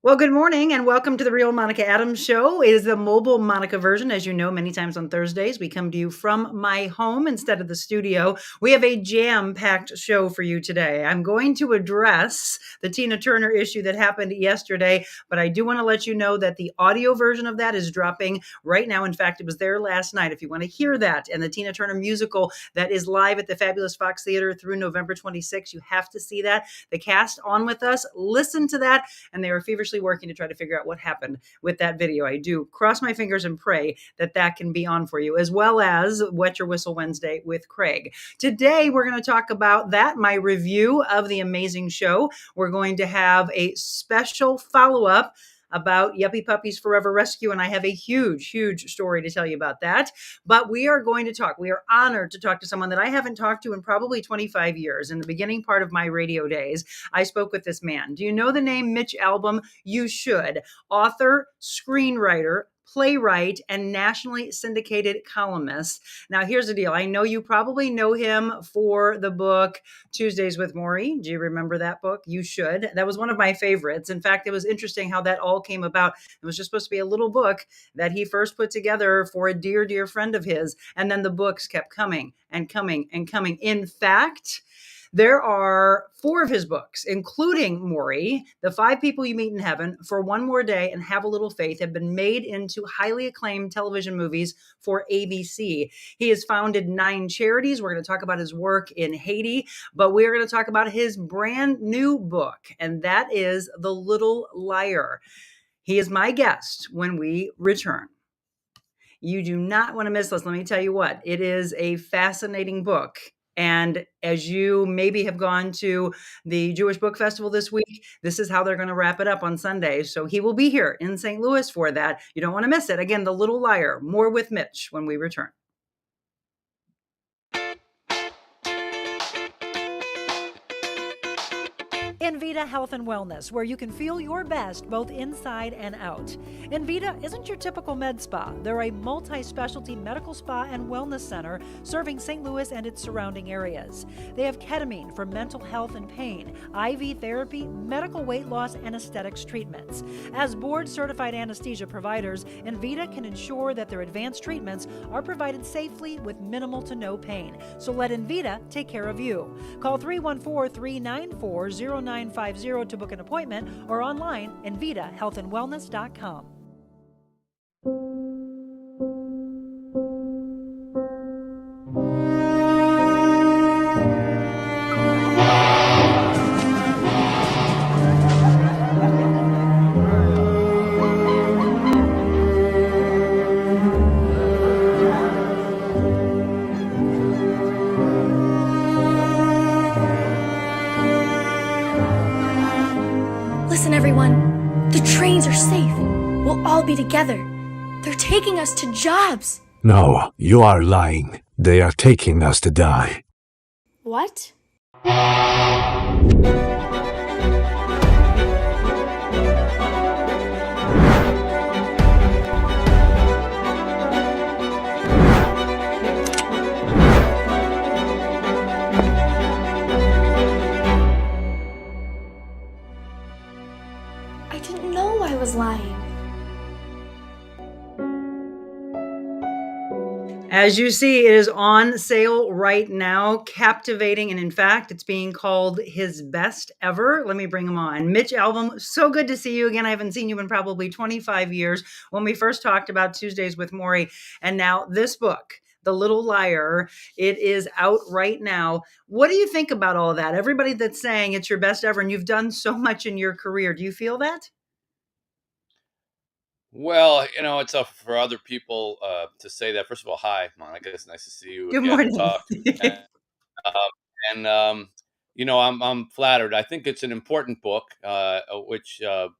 Well, good morning and welcome to the Real Monica Adams Show. It is the mobile Monica version. As you know, many times on Thursdays, we come to you from my home instead of the studio. We have a jam-packed show for you today. I'm going to address the Tina Turner issue that happened yesterday, but I do want to let you know that the audio version of that is dropping right now. In fact, it was there last night. If you want to hear that and the Tina Turner musical that is live at the Fabulous Fox Theater through November 26th, you have to see that. The cast on with us, listen to that, and they are feverishly working to try to figure out what happened with that video. I do cross my fingers and pray that that can be on for you, as well as Wet Your Whistle Wednesday with Craig. Today, we're going to talk about that, my review of the amazing show. We're going to have a special follow-up about Yuppy Puppies Forever Rescue, and I have a huge story to tell you about that. But we are going to talk. We are honored to talk to someone that I haven't talked to in probably 25 years. In the beginning part of my radio days, I spoke with this man. Do you know the name Mitch Albom? You should. Author, screenwriter, playwright, and nationally syndicated columnist. Now, here's the deal. I know you probably know him for the book Tuesdays with Morrie. Do you remember that book? You should. That was one of my favorites. In fact, it was interesting how that all came about. It was just supposed to be a little book that he first put together for a dear friend of his. And then the books kept coming and coming and coming. In fact, there are 4 of his books, including Morrie, The 5 People You Meet in Heaven, For One More Day, and Have a Little Faith, have been made into highly acclaimed television movies for ABC. He has founded 9 charities. We're going to talk about his work in Haiti, but we're going to talk about his brand new book, and that is The Little Liar. He is my guest when we return. You do not want to miss this. Let me tell you what, it is a fascinating book. And as you maybe have gone to the Jewish Book Festival this week, this is how they're going to wrap it up on Sunday. So he will be here in St. Louis for that. You don't want to miss it. Again, The Little Liar, more with Mitch when we return. Envita Health and Wellness, where you can feel your best both inside and out. Envita isn't your typical med spa. They're a multi-specialty medical spa and wellness center serving St. Louis and its surrounding areas. They have ketamine for mental health and pain, IV therapy, medical weight loss, and aesthetics treatments. As board-certified anesthesia providers, Envita can ensure that their advanced treatments are provided safely with minimal to no pain. So let Envita take care of you. Call 314-394-0950 to book an appointment or online envitahealthandwellness.com. Listen, everyone. The trains are safe. We'll all be together. They're taking us to jobs. No, you are lying. They are taking us to die. What? I didn't know I was lying. As you see, it is on sale right now, captivating. And in fact, it's being called his best ever. Let me bring him on. Mitch Albom, so good to see you again. I haven't seen you in probably 25 years when we first talked about Tuesdays with Morrie. And now this book, The Little Liar, it is out right now. What do you think about all of that? Everybody that's saying it's your best ever, and you've done so much in your career. Do you feel that? Well, it's up for other people to say that. First of all, hi, Monica. It's nice to see you Good again and morning. talk to you. And I'm flattered. I think it's an important book, which it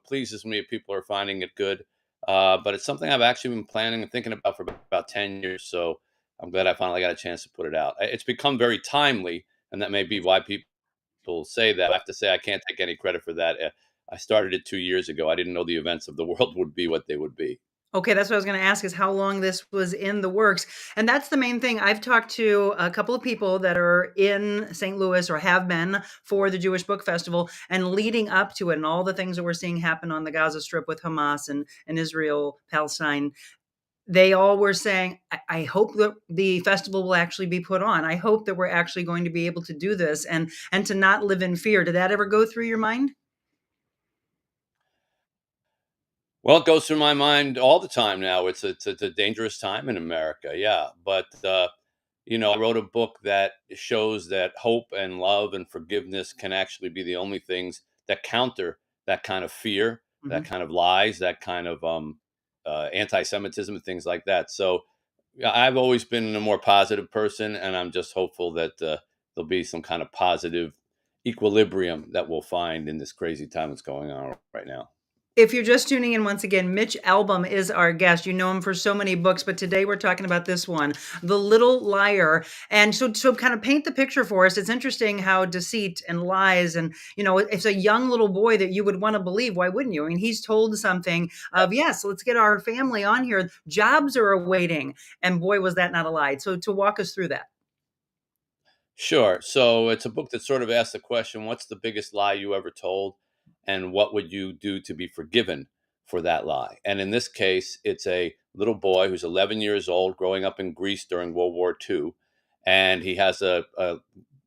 pleases me if people are finding it good. But it's something I've actually been planning and thinking about for about 10 years. So I'm glad I finally got a chance to put it out. It's become very timely, and that may be why people say that. I have to say I can't take any credit for that. I started it 2 years ago. I didn't know the events of the world would be what they would be. Okay, that's what I was gonna ask is how long this was in the works, and that's the main thing. I've talked to a couple of people that are in St. Louis or have been for the Jewish Book Festival, and leading up to it and all the things that we're seeing happen on the Gaza Strip with Hamas and Israel, Palestine, they all were saying, I hope that the festival will actually be put on. I hope that we're actually going to be able to do this and to not live in fear." Did that ever go through your mind? Well, it goes through my mind all the time now. It's a dangerous time in America, yeah. But I wrote a book that shows that hope and love and forgiveness can actually be the only things that counter that kind of fear, that Mhm. kind of lies, that kind of anti-Semitism, and things like that. So yeah, I've always been a more positive person, and I'm just hopeful that there'll be some kind of positive equilibrium that we'll find in this crazy time that's going on right now. If you're just tuning in once again, Mitch Albom is our guest. You know him for so many books, but today we're talking about this one, The Little Liar. And so kind of paint the picture for us. It's interesting how deceit and lies and, it's a young little boy that you would want to believe. Why wouldn't you? I mean, he's told something of, yes, let's get our family on here. Jobs are awaiting. And boy, was that not a lie. So to walk us through that. Sure. So it's a book that sort of asks the question, what's the biggest lie you ever told? And what would you do to be forgiven for that lie? And in this case, it's a little boy who's 11 years old, growing up in Greece during World War II. And he has a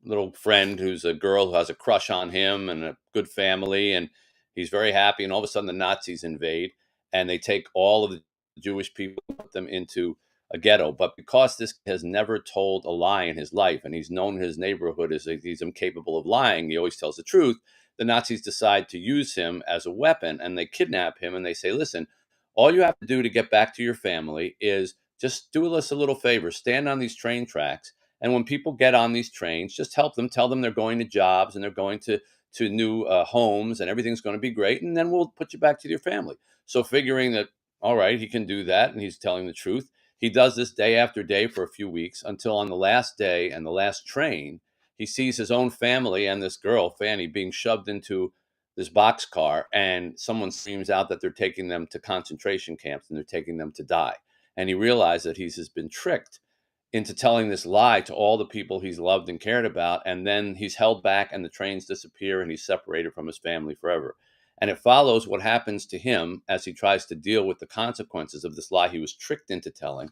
little friend who's a girl who has a crush on him and a good family. And he's very happy. And all of a sudden, the Nazis invade and they take all of the Jewish people, put them into a ghetto. But because this has never told a lie in his life, and he's known in his neighborhood as he's incapable of lying, he always tells the truth. The Nazis decide to use him as a weapon, and they kidnap him. And they say, "Listen, all you have to do to get back to your family is just do us a little favor. Stand on these train tracks, and when people get on these trains, just help them. Tell them they're going to jobs and they're going to new homes, and everything's going to be great. And then we'll put you back to your family." So, figuring that, all right, he can do that, and he's telling the truth, he does this day after day for a few weeks until on the last day and the last train, he sees his own family and this girl, Fanny, being shoved into this boxcar, and someone screams out that they're taking them to concentration camps and they're taking them to die. And he realized that he's just been tricked into telling this lie to all the people he's loved and cared about. And then he's held back, and the trains disappear, and he's separated from his family forever. And it follows what happens to him as he tries to deal with the consequences of this lie he was tricked into telling,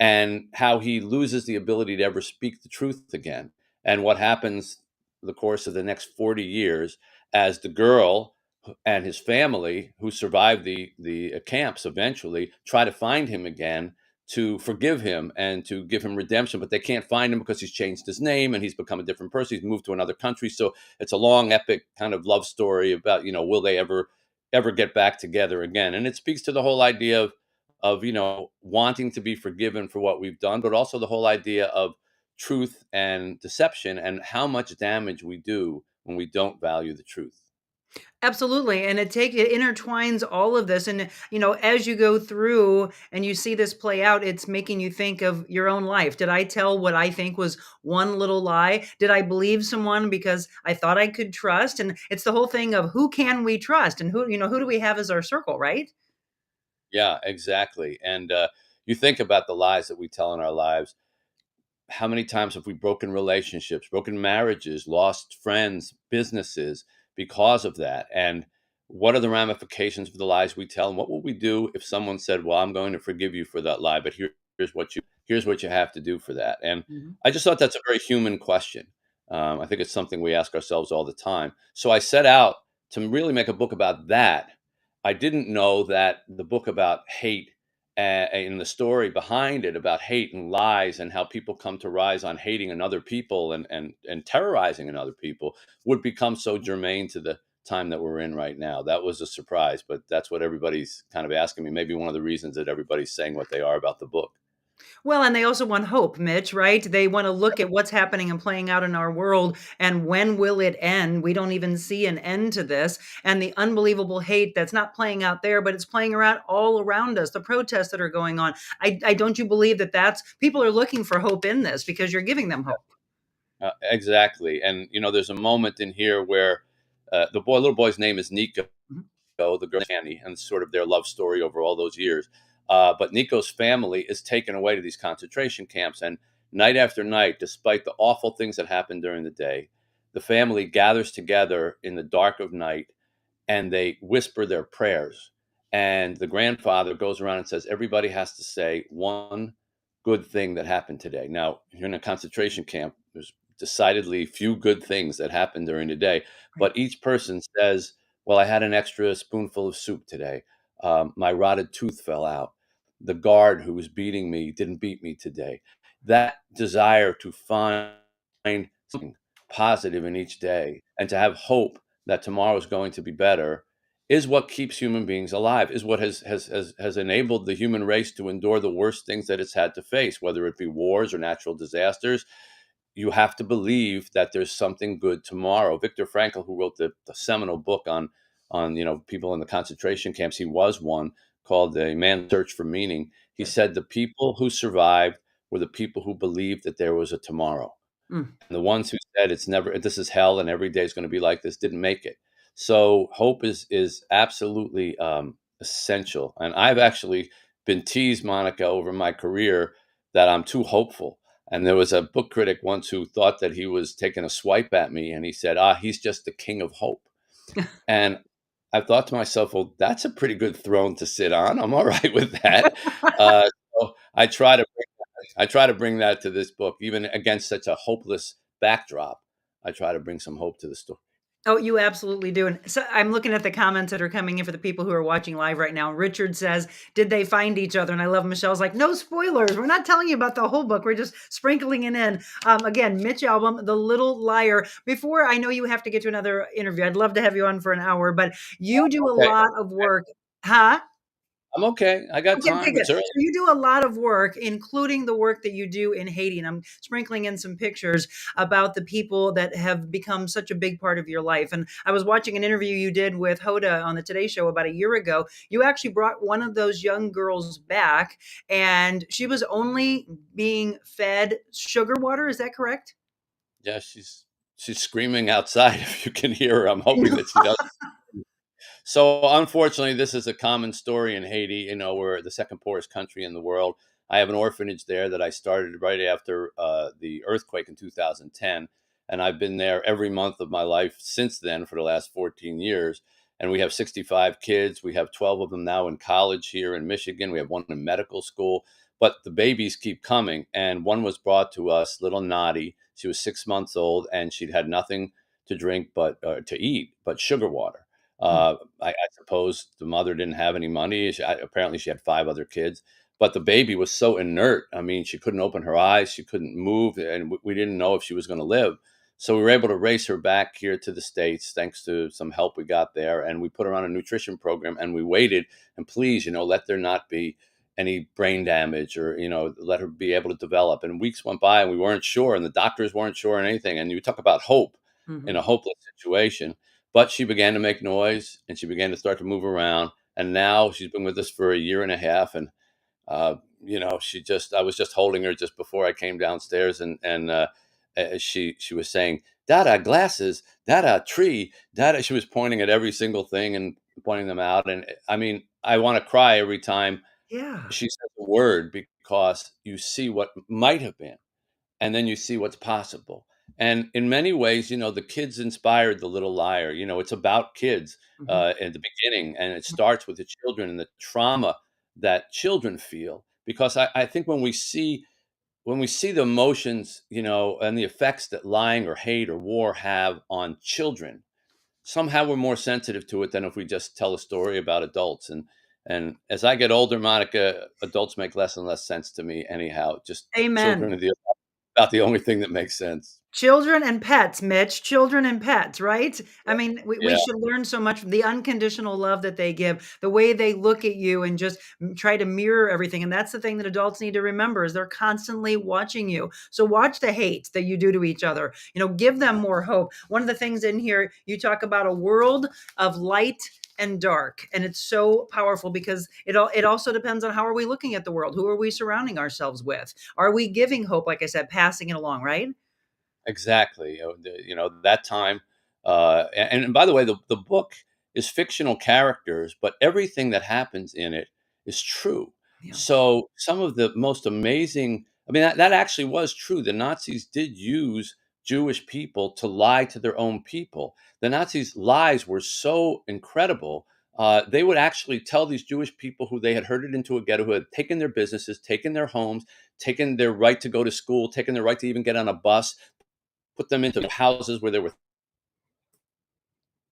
and how he loses the ability to ever speak the truth again. And what happens the course of the next 40 years as the girl and his family, who survived the camps, eventually try to find him again, to forgive him and to give him redemption, but they can't find him because he's changed his name and he's become a different person. He's moved to another country. So it's a long, epic kind of love story about, will they ever get back together again? And it speaks to the whole idea of wanting to be forgiven for what we've done, but also the whole idea of truth and deception, and how much damage we do when we don't value the truth. Absolutely, and it intertwines all of this, and, as you go through and you see this play out, it's making you think of your own life. Did I tell what I think was one little lie? Did I believe someone because I thought I could trust? And it's the whole thing of who can we trust and who do we have as our circle, right? Yeah, exactly. And you think about the lies that we tell in our lives. How many times have we broken relationships, broken marriages, lost friends, businesses because of that? And what are the ramifications of the lies we tell? And what will we do if someone said, "Well, I'm going to forgive you for that lie, but here's what you have to do for that"? And Mhm. I just thought that's a very human question. I think it's something we ask ourselves all the time. So I set out to really make a book about that. I didn't know that the book about hate, and the story behind it about hate and lies, and how people come to rise on hating another people and terrorizing another people, would become so germane to the time that we're in right now. That was a surprise, but that's what everybody's kind of asking me. Maybe one of the reasons that everybody's saying what they are about the book. Well, and they also want hope, Mitch, right? They want to look at what's happening and playing out in our world and when will it end? We don't even see an end to this. And the unbelievable hate that's not playing out there, but it's playing around all around us, the protests that are going on. I don't you believe that that's people are looking for hope in this because you're giving them hope. Exactly. And there's a moment in here where little boy's name is Nico, Mhm. the girl Annie, and sort of their love story over all those years. But Nico's family is taken away to these concentration camps. And night after night, despite the awful things that happen during the day, the family gathers together in the dark of night and they whisper their prayers. And the grandfather goes around and says, everybody has to say one good thing that happened today. Now, you're in a concentration camp. There's decidedly few good things that happen during the day, Right. but each person says, well, I had an extra spoonful of soup today. My rotted tooth fell out. The guard who was beating me didn't beat me today. That desire to find something positive in each day and to have hope that tomorrow is going to be better is what keeps human beings alive, is what has enabled the human race to endure the worst things that it's had to face, whether it be wars or natural disasters. You have to believe that there's something good tomorrow. Viktor Frankl, who wrote the seminal book on people in the concentration camps, he was one, called A Man's Search for Meaning. He said the people who survived were the people who believed that there was a tomorrow. Mm. And the ones who said it's never, this is hell and every day is going to be like this, didn't make it. So hope is absolutely essential. And I've actually been teased, Monica, over my career that I'm too hopeful. And there was a book critic once who thought that he was taking a swipe at me, and he said, he's just the king of hope. And I thought to myself, well, that's a pretty good throne to sit on. I'm all right with that. So I try to bring that to this book, even against such a hopeless backdrop. I try to bring some hope to the story. Oh, you absolutely do. And so I'm looking at the comments that are coming in for the people who are watching live right now. Richard says, did they find each other? And I love Michelle's like, no spoilers. We're not telling you about the whole book. We're just sprinkling it in. Again, Mitch Albom, The Little Liar. Before I know you have to get to another interview, I'd love to have you on for an hour, but you do a Okay, lot of work. Huh? I'm okay. I got Okay, okay, time. good. It's early. So you do a lot of work, including the work that you do in Haiti. And I'm sprinkling in some pictures about the people that have become such a big part of your life. And I was watching an interview you did with Hoda on the Today Show about a year ago. You actually brought one of those young girls back, and she was only being fed sugar water. Is that correct? Yeah, she's screaming outside. If you can hear her, I'm hoping that she does. So unfortunately, this is a common story in Haiti. We're the second poorest country in the world. I have an orphanage there that I started right after the earthquake in 2010, and I've been there every month of my life since then for the last 14 years. And we have 65 kids. We have 12 of them now in college here in Michigan. We have one in medical school. But the babies keep coming, and one was brought to us, little Nadi. She was 6 months old, and she'd had nothing to drink but to eat, but sugar water. I suppose the mother didn't have any money. Apparently, she had five other kids, but the baby was so inert. I mean, she couldn't open her eyes, she couldn't move, and we didn't know if she was going to live. So we were able to race her back here to the States thanks to some help we got there. And we put her on a nutrition program and we waited. And please, let there not be any brain damage or, let her be able to develop. And weeks went by and we weren't sure. And the doctors weren't sure or anything. And you talk about hope in Mhm. a hopeless situation. But she began to make noise and she began to start to move around. And now she's been with us for a year and a half. And, I was just holding her just before I came downstairs and she was saying, Dada, glasses, Dada, tree, Dada. She was pointing at every single thing and pointing them out. And I mean, I want to cry every time Yeah. she says a word because you see what might have been and then you see what's possible. And in many ways, the kids inspired The Little Liar. It's about kids Mhm. at the beginning, and it starts with the children and the trauma that children feel. Because I think when we see the emotions, and the effects that lying or hate or war have on children, somehow we're more sensitive to it than if we just tell a story about adults. And as I get older, Monica, adults make less and less sense to me anyhow. Just children Amen. are about the only thing that makes sense. Children and pets, Mitch. Children and pets, right? I mean, we Yeah, should learn so much from the unconditional love that they give, the way they look at you and just try to mirror everything. And that's the thing that adults need to remember is they're constantly watching you. So watch the hate that you do to each other. Give them more hope. One of the things in here, you talk about a world of light and dark, and it's so powerful because it also depends on how are we looking at the world, who are we surrounding ourselves with, are we giving hope, like I said, passing it along, right? exactly. That time. And by the way, the book is fictional characters, but everything that happens in it is true. So some of the most amazing, I mean, that actually was true. The Nazis did use Jewish people to lie to their own people. The Nazis' lies were so incredible. They would actually tell these Jewish people who they had herded into a ghetto, who had taken their businesses, taken their homes, taken their right to go to school, taken their right to even get on a bus, put them into houses where they were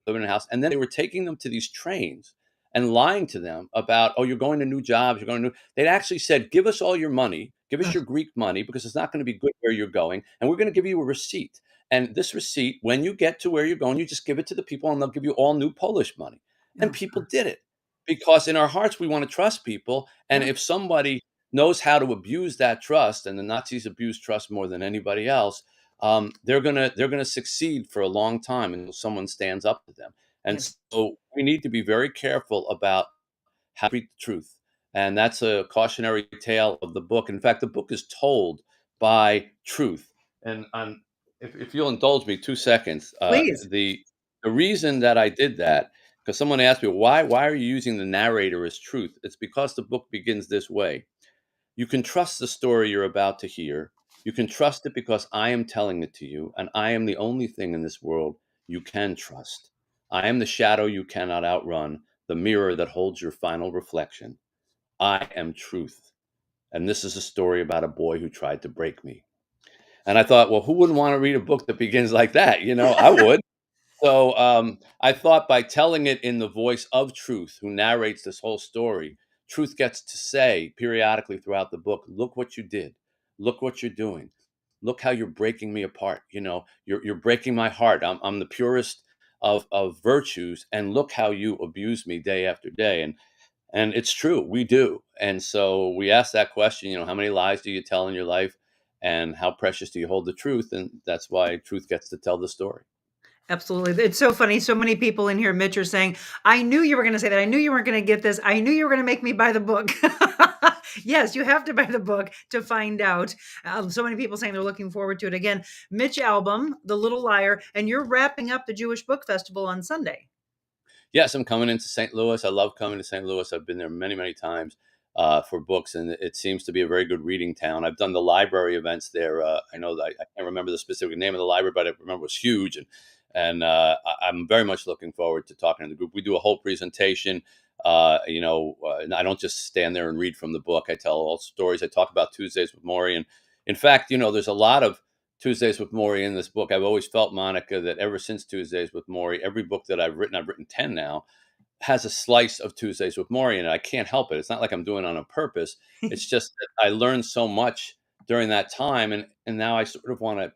living in a house, and then they were taking them to these trains and lying to them about, oh, you're going to new jobs, you're going to new. They'd actually said, give us all your money, give us your Greek money, because it's not going to be good where you're going, and we're going to give you a receipt. And this receipt, when you get to where you're going, you just give it to the people, and they'll give you all new Polish money. And people did it because in our hearts we want to trust people, and if somebody knows how to abuse that trust, and the Nazis abused trust more than anybody else, they're gonna succeed for a long time until someone stands up to them. And so we need to be very careful about how to treat the truth. And that's a cautionary tale of the book. In fact, the book is told by truth. And if you'll indulge me 2 seconds, Please. the reason that I did that, because someone asked me why are you using the narrator as truth? It's because the book begins this way. You can trust the story you're about to hear. You can trust it because I am telling it to you, and I am the only thing in this world you can trust. I am the shadow you cannot outrun, the mirror that holds your final reflection. I am truth. And this is a story about a boy who tried to break me. And I thought, well, who wouldn't want to read a book that begins like that? I would. So I thought by telling it in the voice of Truth, who narrates this whole story, Truth gets to say periodically throughout the book, look what you did. Look what you're doing. Look how you're breaking me apart. You're breaking my heart. I'm the purest of virtues. And look how you abuse me day after day. And it's true. We do. And so we ask that question, how many lies do you tell in your life? And how precious do you hold the truth? And that's why Truth gets to tell the story. Absolutely. It's so funny. So many people in here, Mitch, are saying, I knew you were going to say that. I knew you weren't going to get this. I knew you were going to make me buy the book. Yes, you have to buy the book to find out. So many people saying they're looking forward to it. Again, Mitch Albom, The Little Liar, and you're wrapping up the Jewish Book Festival on Sunday. Yes, I'm coming into St. Louis. I love coming to St. Louis. I've been there many, many times for books, and it seems to be a very good reading town. I've done the library events there. I know that I can't remember the specific name of the library, but I remember it was huge, and I'm very much looking forward to talking to the group. We do a whole presentation. I don't just stand there and read from the book. I tell all stories. I talk about Tuesdays with Morrie, and in fact, there's a lot of Tuesdays with Morrie in this book. I've always felt, Monica, that ever since Tuesdays with Morrie, every book that I've written 10 now, has a slice of Tuesdays with Morrie in it. I can't help it. It's not like I'm doing it on purpose. It's just that I learned so much during that time, and now I sort of want to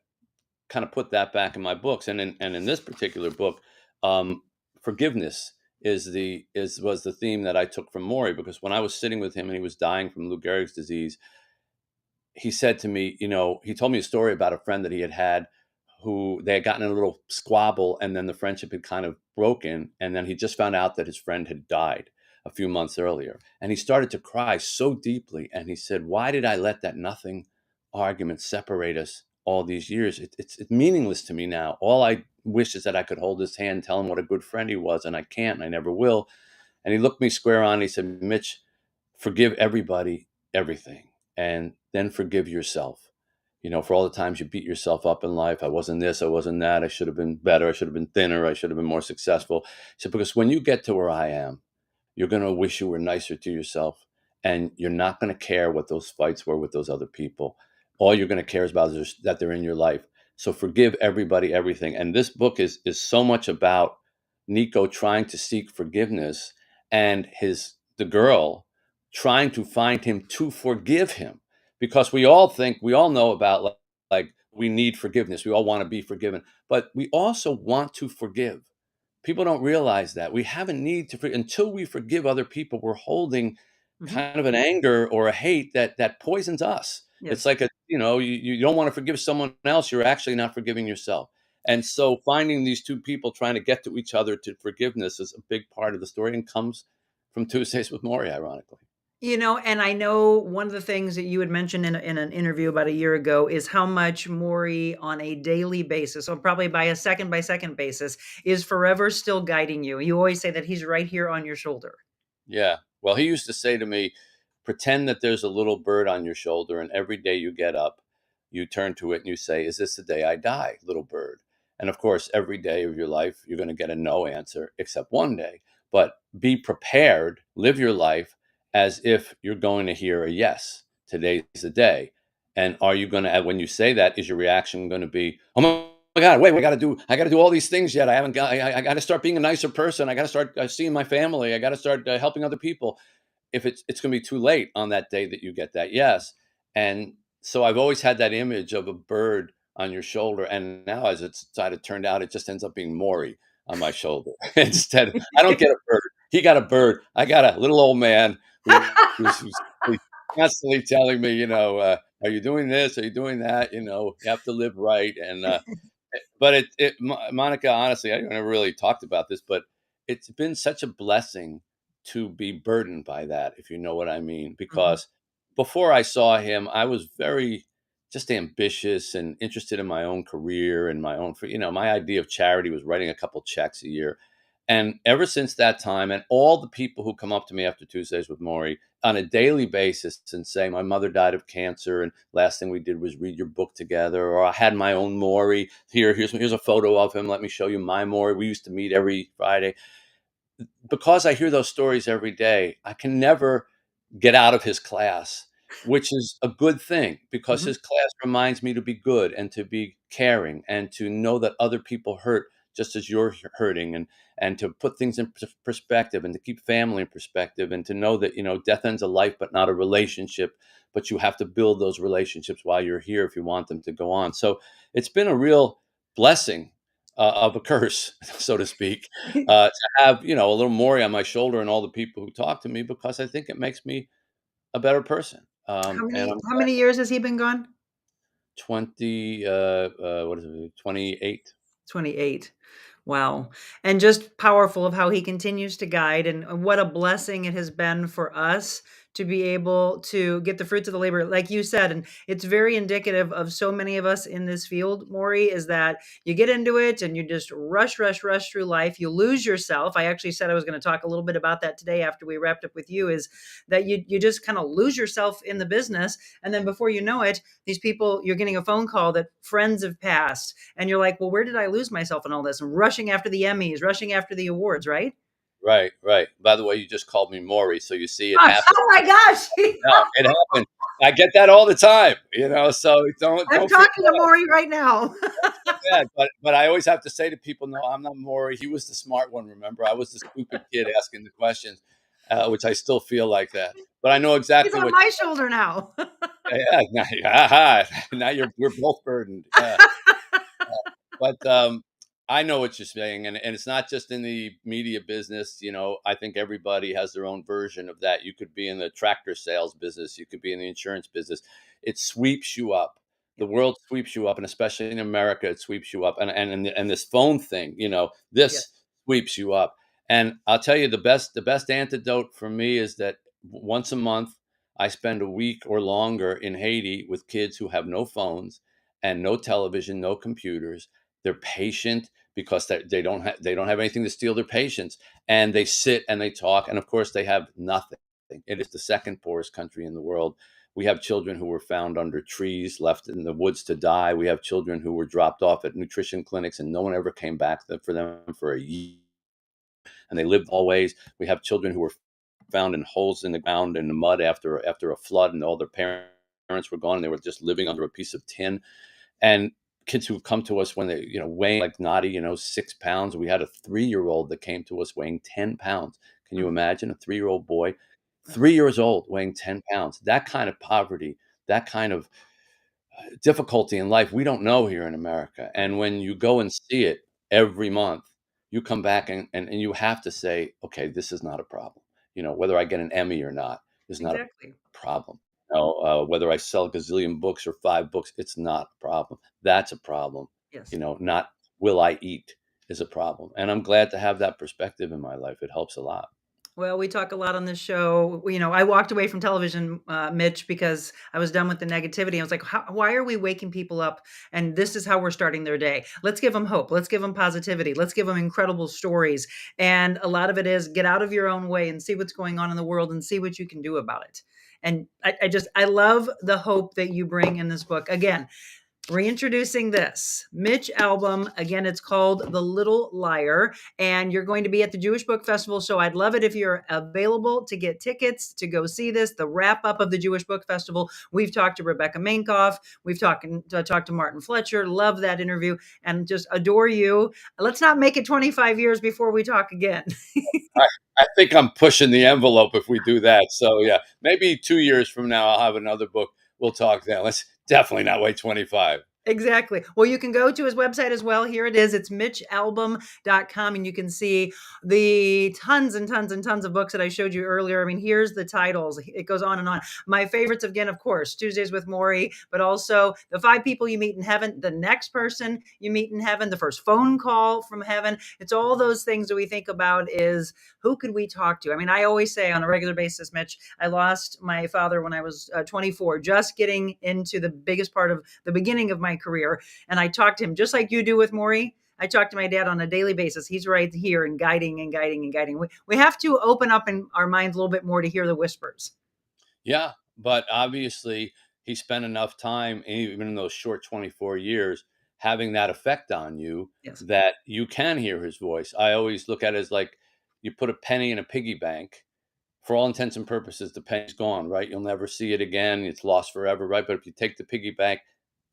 kind of put that back in my books. And in this particular book, forgiveness was the theme that I took from Morrie, because when I was sitting with him and he was dying from Lou Gehrig's disease, he said to me, he told me a story about a friend that he had who they had gotten in a little squabble, and then the friendship had kind of broken. And then he just found out that his friend had died a few months earlier. And he started to cry so deeply. And he said, why did I let that nothing argument separate us all these years? It's meaningless to me now. All I wish is that I could hold his hand, tell him what a good friend he was. And I can't, and I never will. And he looked me square on. And he said, Mitch, forgive everybody, everything, and then forgive yourself. For all the times you beat yourself up in life. I wasn't this, I wasn't that. I should have been better. I should have been thinner. I should have been more successful. So, because when you get to where I am, you're going to wish you were nicer to yourself, and you're not going to care what those fights were with those other people. All you're going to care about is that they're in your life. So forgive everybody, everything. And this book is so much about Nico trying to seek forgiveness, and the girl trying to find him to forgive him, because we all know about, like we need forgiveness. We all want to be forgiven, but we also want to forgive. People don't realize that we have a need to until we forgive other people, we're holding kind of an anger or a hate that poisons us. Yes. It's like you don't want to forgive someone else. You're actually not forgiving yourself. And so finding these two people trying to get to each other to forgiveness is a big part of the story, and comes from Tuesdays with Morrie, ironically. And I know one of the things that you had mentioned in an interview about a year ago is how much Morrie on a daily basis, or probably by second basis, is forever still guiding you. You always say that he's right here on your shoulder. Yeah. Well, he used to say to me, Pretend that there's a little bird on your shoulder, and every day you get up, you turn to it and you say, "Is this the day I die, little bird?" And of course, every day of your life, you're going to get a no answer, except one day. But be prepared, live your life as if you're going to hear a yes. Today's the day. And are you going to, when you say that, is your reaction going to be, "Oh my God, wait, I got to do all these things yet. I haven't got, I got to start being a nicer person. I got to start seeing my family. I got to start helping other people." If it's going to be too late on that day that you get that yes. And so I've always had that image of a bird on your shoulder, and now as it's decided turned out, it just ends up being Morrie on my shoulder. Instead, I don't get a bird. He got a bird. I got a little old man who's constantly telling me, are you doing this? Are you doing that? You have to live right. And but Monica, honestly, I never really talked about this, but it's been such a blessing to be burdened by that, if you know what I mean. Mhm. Because before I saw him, I was very just ambitious and interested in my own career and my own, my idea of charity was writing a couple checks a year. And ever since that time, and all the people who come up to me after Tuesdays with Morrie on a daily basis and say, "My mother died of cancer, and last thing we did was read your book together," or "I had my own Morrie. Here's a photo of him. Let me show you my Morrie. We used to meet every Friday." Because I hear those stories every day, I can never get out of his class, which is a good thing because Mhm. his class reminds me to be good and to be caring and to know that other people hurt just as you're hurting, and to put things in perspective and to keep family in perspective, and to know that, death ends a life but not a relationship, but you have to build those relationships while you're here if you want them to go on. So it's been a real blessing, of a curse, so to speak, to have, a little Morrie on my shoulder and all the people who talk to me, because I think it makes me a better person. And I'm How many years has he been gone? 20, what is it, 28. 28. Wow. And just powerful of how he continues to guide, and what a blessing it has been for us to be able to get the fruits of the labor, like you said. And it's very indicative of so many of us in this field, Morrie, is that you get into it and you just rush through life. You lose yourself. I actually said I was going to talk a little bit about that today after we wrapped up with you, is that you just kind of lose yourself in the business. And then before you know it, these people, you're getting a phone call that friends have passed, and you're like, well, where did I lose myself in all this? And rushing after the Emmys, rushing after the awards, right? Right, right. By the way, you just called me Morrie, so you see it Gosh, happen. oh my gosh. No, it happened. I get that all the time, so I'm don't feel talking to Morrie right now. bad. But I always have to say to people, no, I'm not Morrie. He was the smart one, remember? I was the stupid kid asking the questions, which I still feel like that. But I know He's exactly on what. my shoulder now. Yeah, now, now we're both burdened. Yeah. But I know what you're saying, and it's not just in the media business. I think everybody has their own version of that. You could be in the tractor sales business, you could be in the insurance business. It sweeps you up. The Yep. world sweeps you up, and especially in America, it sweeps you up. And this phone thing, Yes. this sweeps you up. And I'll tell you, the best antidote for me is that once a month I spend a week or longer in Haiti with kids who have no phones and no television, no computers. They're patient because they don't have anything to steal their patience, and they sit and they talk, and of course they have nothing. It is the second poorest country in the world. We have children who were found under trees, left in the woods to die. We have children who were dropped off at nutrition clinics and no one ever came back for them for a year, and they lived always. We have children who were found in holes in the ground in the mud after a flood, and all their parents were gone, and they were just living under a piece of tin. And kids who come to us when they, weighing like naughty, 6 pounds. We had a 3-year-old that came to us weighing 10 pounds. Can you Mm. imagine a 3-year-old boy, 3 years old, weighing 10 pounds? That kind of poverty, that kind of difficulty in life, we don't know here in America. And when you go and see it every month, you come back and you have to say, okay, this is not a problem. Whether I get an Emmy or not is not a Exactly. problem. Whether I sell a gazillion books or 5 books, it's not a problem. That's a problem. Yes. Not will I eat is a problem. And I'm glad to have that perspective in my life. It helps a lot. Well, we talk a lot on this show. I walked away from television, Mitch, because I was done with the negativity. I was like, why are we waking people up? And this is how we're starting their day. Let's give them hope. Let's give them positivity. Let's give them incredible stories. And a lot of it is get out of your own way and see what's going on in the world and see what you can do about it. And I love the hope that you bring in this book. Again, reintroducing this, Mitch Albom. Again, it's called The Little Liar, and you're going to be at the Jewish Book Festival. So I'd love it if you're available to get tickets to go see this, the wrap up of the Jewish Book Festival. We've talked to Rebecca Mankoff. We've talked to Martin Fletcher. Love that interview and just adore you. Let's not make it 25 years before we talk again. I think I'm pushing the envelope if we do that. So yeah, maybe 2 years from now, I'll have another book. We'll talk then. Let's definitely not wait 25. Exactly. Well, you can go to his website as well. Here it is. It's mitchalbom.com, and you can see the tons and tons and tons of books that I showed you earlier. I mean, here's the titles. It goes on and on. My favorites, again, of course, Tuesdays with Morrie, but also The 5 People You Meet in Heaven, The Next Person You Meet in Heaven, The First Phone Call from Heaven. It's all those things that we think about is who could we talk to? I mean, I always say on a regular basis, Mitch, I lost my father when I was 24, just getting into the biggest part of the beginning of my career. And I talked to him just like you do with Morrie. I talk to my dad on a daily basis. He's right here and guiding and guiding and guiding. We have to open up in our minds a little bit more to hear the whispers. Yeah, but obviously he spent enough time, even in those short 24 years, having that effect on you Yes. that you can hear his voice. I always look at it as like you put a penny in a piggy bank. For all intents and purposes, the penny's gone, right? You'll never see it again. It's lost forever, right? But if you take the piggy bank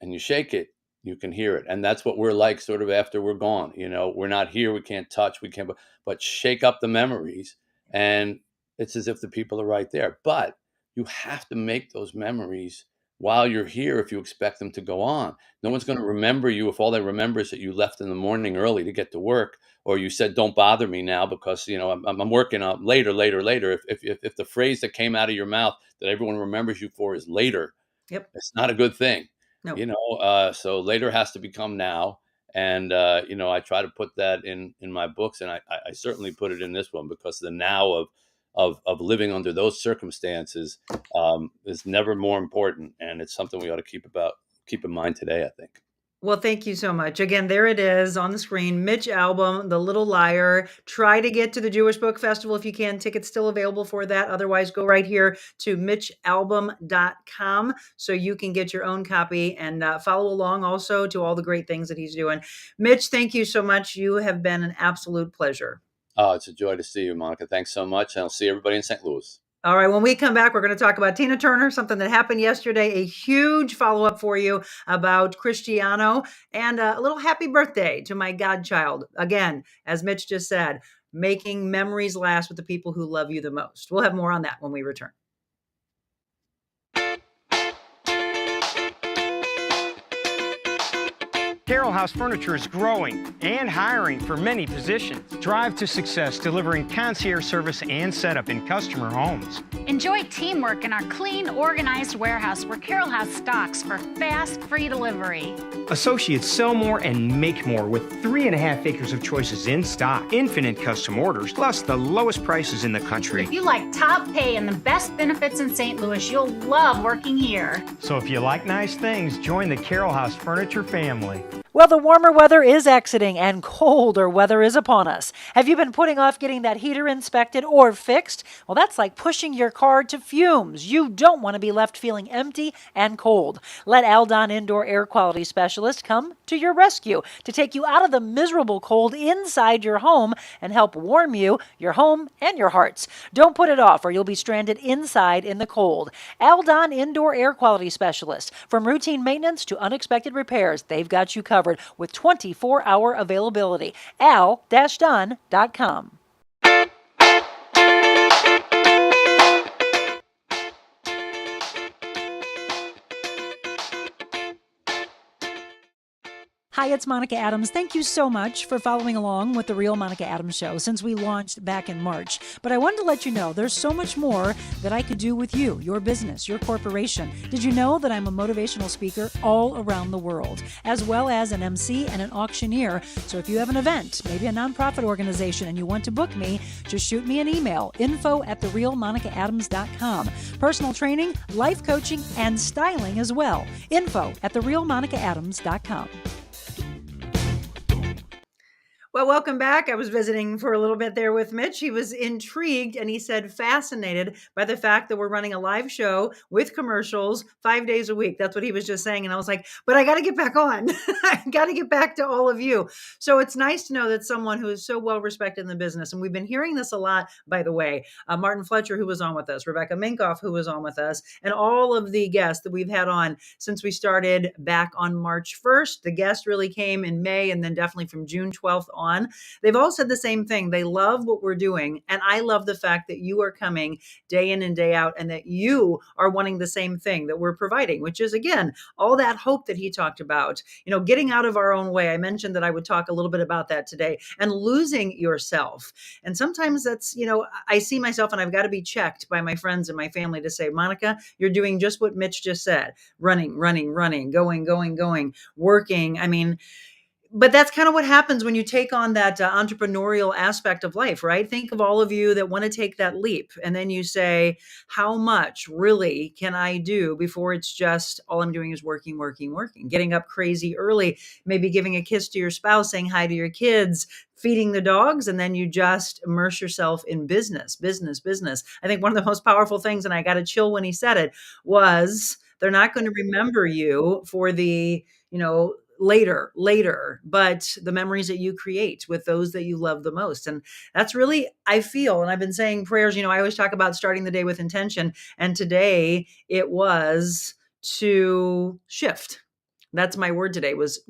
and you shake it, you can hear it. And that's what we're like sort of after we're gone. You know, we're not here. We can't touch. We can't, but shake up the memories. And it's as if the people are right there. But you have to make those memories while you're here if you expect them to go on. No one's going to remember you if all they remember is that you left in the morning early to get to work, or you said, don't bother me now because, you know, I'm working on later. If the phrase that came out of your mouth that everyone remembers you for is later, Yep. it's not a good thing. No. You know, so later has to become now. And, you know, I try to put that in my books, and I certainly put it in this one because the now of living under those circumstances is never more important. And it's something we ought to keep in mind today, I think. Well, thank you so much. Again, there it is on the screen. Mitch Albom, The Little Liar. Try to get to the Jewish Book Festival if you can. Tickets still available for that. Otherwise, go right here to mitchalbom.com so you can get your own copy and follow along also to all the great things that he's doing. Mitch, thank you so much. You have been an absolute pleasure. Oh, it's a joy to see you, Monica. Thanks so much. And I'll see everybody in St. Louis. All right. When we come back, we're going to talk about Tina Turner, something that happened yesterday, a huge follow-up for you about Cristiano, and a little happy birthday to my godchild. Again, as Mitch just said, making memories last with the people who love you the most. We'll have more on that when we return. Carroll House Furniture is growing and hiring for many positions. Drive to success, delivering concierge service and setup in customer homes. Enjoy teamwork in our clean, organized warehouse where Carroll House stocks for fast, free delivery. Associates sell more and make more with 3.5 acres of choices in stock, infinite custom orders, plus the lowest prices in the country. If you like top pay and the best benefits in St. Louis, you'll love working here. So if you like nice things, join the Carroll House Furniture family. Well, the warmer weather is exiting and colder weather is upon us. Have you been putting off getting that heater inspected or fixed? Well, that's like pushing your car to fumes. You don't want to be left feeling empty and cold. Let Aldon Indoor Air Quality Specialist come to your rescue to take you out of the miserable cold inside your home and help warm you, your home, and your hearts. Don't put it off or you'll be stranded inside in the cold. Aldon Indoor Air Quality Specialist. From routine maintenance to unexpected repairs, they've got you covered with 24-hour availability. al-don.com. Hi, it's Monica Adams. Thank you so much for following along with The Real Monica Adams Show since we launched back in March. But I wanted to let you know there's so much more that I could do with you, your business, your corporation. Did you know that I'm a motivational speaker all around the world, as well as an MC and an auctioneer? So if you have an event, maybe a nonprofit organization, and you want to book me, just shoot me an email, info@TheRealMonicaAdams.com. Personal training, life coaching, and styling as well. Info@TheRealMonicaAdams.com. Well, welcome back. I was visiting for a little bit there with Mitch. He was intrigued and he said fascinated by the fact that we're running a live show with commercials 5 days a week. That's what he was just saying. And I was like, but I got to get back on. I got to get back to all of you. So it's nice to know that someone who is so well respected in the business, and we've been hearing this a lot, by the way, Martin Fletcher, who was on with us, Rebecca Minkoff, who was on with us, and all of the guests that we've had on since we started back on March 1st. The guest really came in May and then definitely from June 12th on. They've all said the same thing. They love what we're doing. And I love the fact that you are coming day in and day out and that you are wanting the same thing that we're providing, which is, again, all that hope that he talked about, getting out of our own way. I mentioned that I would talk a little bit about that today, and losing yourself. And sometimes that's, I see myself and I've got to be checked by my friends and my family to say, Monica, you're doing just what Mitch just said. Running, going, working. I mean, but that's kind of what happens when you take on that entrepreneurial aspect of life, right? Think of all of you that want to take that leap. And then you say, how much really can I do before it's just all I'm doing is working, getting up crazy early, maybe giving a kiss to your spouse, saying hi to your kids, feeding the dogs, and then you just immerse yourself in business. I think one of the most powerful things, and I got a chill when he said it, was they're not going to remember you for the, later, but the memories that you create with those that you love the most. And that's really, I feel, and I've been saying prayers, I always talk about starting the day with intention. And today it was to shift. That's my word today was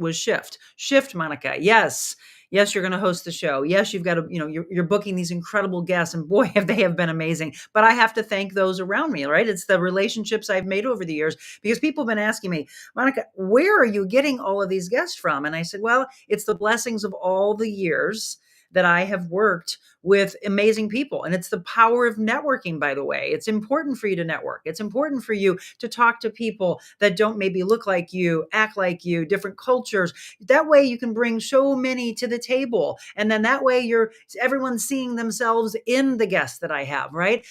shift, Monica. Yes, you're going to host the show. Yes, you've got to, you're booking these incredible guests, and boy, they have been amazing. But I have to thank those around me, right? It's the relationships I've made over the years, because people have been asking me, Monica, where are you getting all of these guests from? And I said, well, it's the blessings of all the years that I have worked with amazing people. And it's the power of networking, by the way. It's important for you to network. It's important for you to talk to people that don't maybe look like you, act like you, different cultures. That way you can bring so many to the table. And then that way everyone's seeing themselves in the guests that I have, right?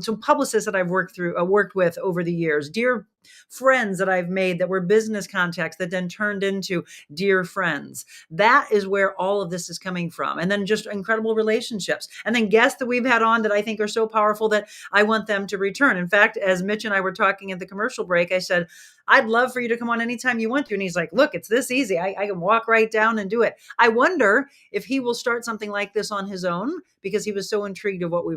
So publicists that I've worked with over the years, dear friends that I've made that were business contacts that then turned into dear friends. That is where all of this is coming from. And then just incredible relationships. And then guests that we've had on that I think are so powerful that I want them to return. In fact, as Mitch and I were talking at the commercial break, I said, I'd love for you to come on anytime you want to. And he's like, look, it's this easy. I can walk right down and do it. I wonder if he will start something like this on his own, because he was so intrigued of what we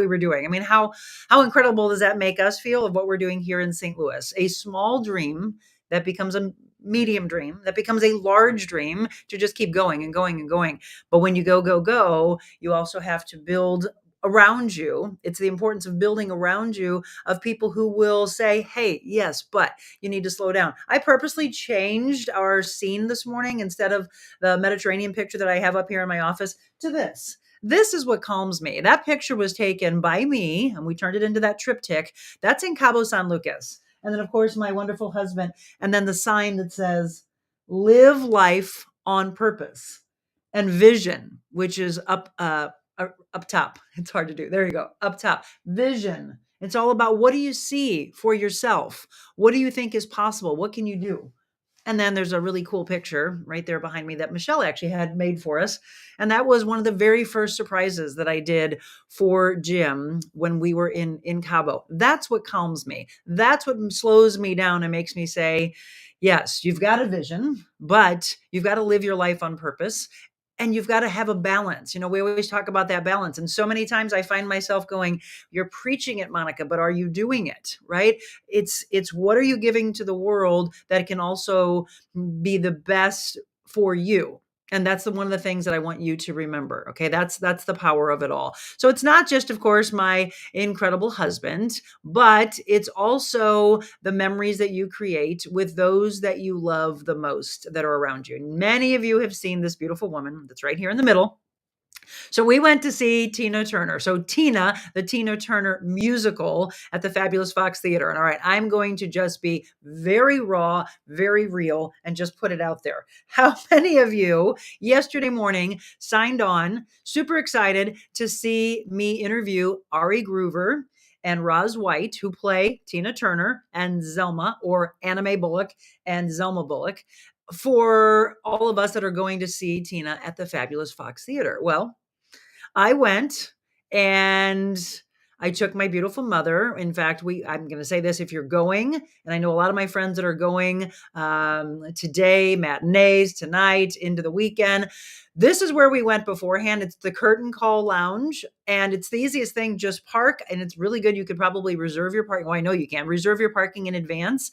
were doing. I mean, how incredible does that make us feel of what we're doing here in St. Louis? A small dream that becomes a medium dream, that becomes a large dream, to just keep going and going and going. But when you go, you also have to build around you. It's the importance of building around you of people who will say, hey, yes, but you need to slow down. I purposely changed our scene this morning. Instead of the Mediterranean picture that I have up here in my office, to this. This is what calms me. That picture was taken by me, and we turned it into that triptych. That's in Cabo San Lucas. And then, of course, my wonderful husband. And then the sign that says, live life on purpose, and vision, which is up top. It's hard to do. There you go. Up top. Vision. It's all about, what do you see for yourself? What do you think is possible? What can you do? And then there's a really cool picture right there behind me that Michelle actually had made for us. And that was one of the very first surprises that I did for Jim when we were in Cabo. That's what calms me. That's what slows me down and makes me say, yes, you've got a vision, but you've got to live your life on purpose. And you've got to have a balance. We always talk about that balance. And so many times I find myself going, you're preaching it, Monica, but are you doing it? Right? It's what are you giving to the world that can also be the best for you? And that's one of the things that I want you to remember. Okay. That's the power of it all. So it's not just, of course, my incredible husband, but it's also the memories that you create with those that you love the most that are around you. Many of you have seen this beautiful woman that's right here in the middle. So we went to see Tina Turner. So Tina, the Tina Turner musical at the Fabulous Fox Theater. And all right, I'm going to just be very raw, very real, and just put it out there. How many of you yesterday morning signed on, super excited to see me interview Ari Groover and Roz White, who play Tina Turner and Zelma, or Anime Bullock and Zelma Bullock? for all of us that are going to see Tina at the Fabulous Fox Theater? Well, I went and I took my beautiful mother. In fact, I'm going to say this, if you're going, and I know a lot of my friends that are going today, matinees, tonight, into the weekend, this is where we went beforehand. It's the Curtain Call Lounge, and it's the easiest thing. Just park, and it's really good. You could probably reserve your parking. Well, I know you can reserve your parking in advance,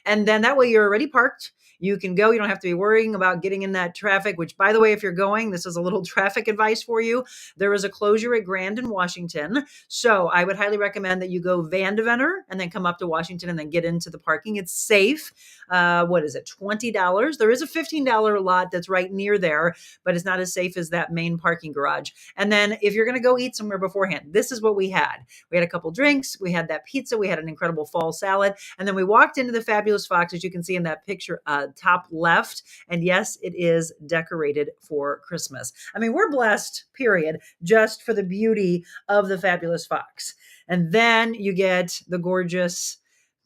and then that way you're already parked. You can go. You don't have to be worrying about getting in that traffic, which, by the way, if you're going, this is a little traffic advice for you. There is a closure at Grand in Washington. So I would highly recommend that you go Van Deventer and then come up to Washington and then get into the parking. It's safe. What is it? $20. There is a $15 lot that's right near there, but it's not as safe as that main parking garage. And then if you're going to go eat somewhere beforehand, this is what we had. We had a couple drinks. We had that pizza. We had an incredible fall salad. And then we walked into the Fabulous Fox, as you can see in that picture, top left. And yes, it is decorated for Christmas. I mean, we're blessed, period, just for the beauty of the Fabulous Fox. And then you get the gorgeous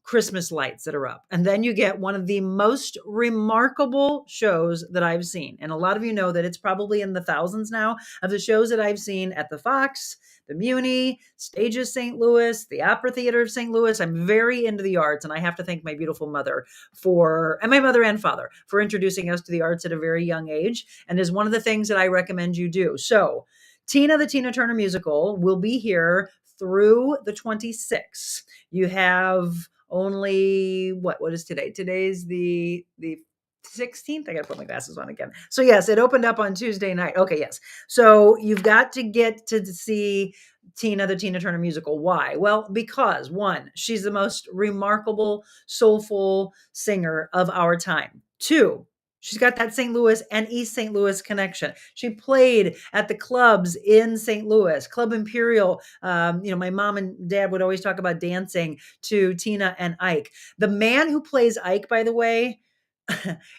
Christmas lights that are up. And then you get one of the most remarkable shows that I've seen. And a lot of you know that it's probably in the thousands now of the shows that I've seen at the Fox, the Muni, Stages St. Louis, the Opera Theater of St. Louis. I'm very into the arts, and I have to thank my beautiful mother and my mother and father for introducing us to the arts at a very young age. And is one of the things that I recommend you do. So Tina, the Tina Turner musical, will be here through the 26th. You have only what is today? Today's the 16th. I got to put my glasses on again. So yes, it opened up on Tuesday night. Okay, yes. So you've got to get to see Tina, the Tina Turner musical. Why? Well, because one, she's the most remarkable, soulful singer of our time. Two, she's got that St. Louis and East St. Louis connection. She played at the clubs in St. Louis, Club Imperial. My mom and dad would always talk about dancing to Tina and Ike. The man who plays Ike, by the way,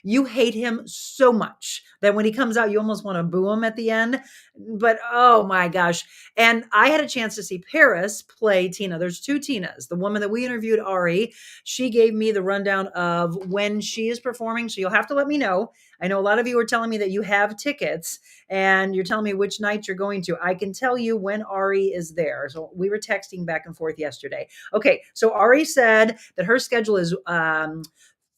you hate him so much that when he comes out, you almost want to boo him at the end. But oh my gosh. And I had a chance to see Paris play Tina. There's two Tinas. The woman that we interviewed, Ari, she gave me the rundown of when she is performing. So you'll have to let me know. I know a lot of you are telling me that you have tickets and you're telling me which night you're going to. I can tell you when Ari is there. So we were texting back and forth yesterday. Okay. So Ari said that her schedule is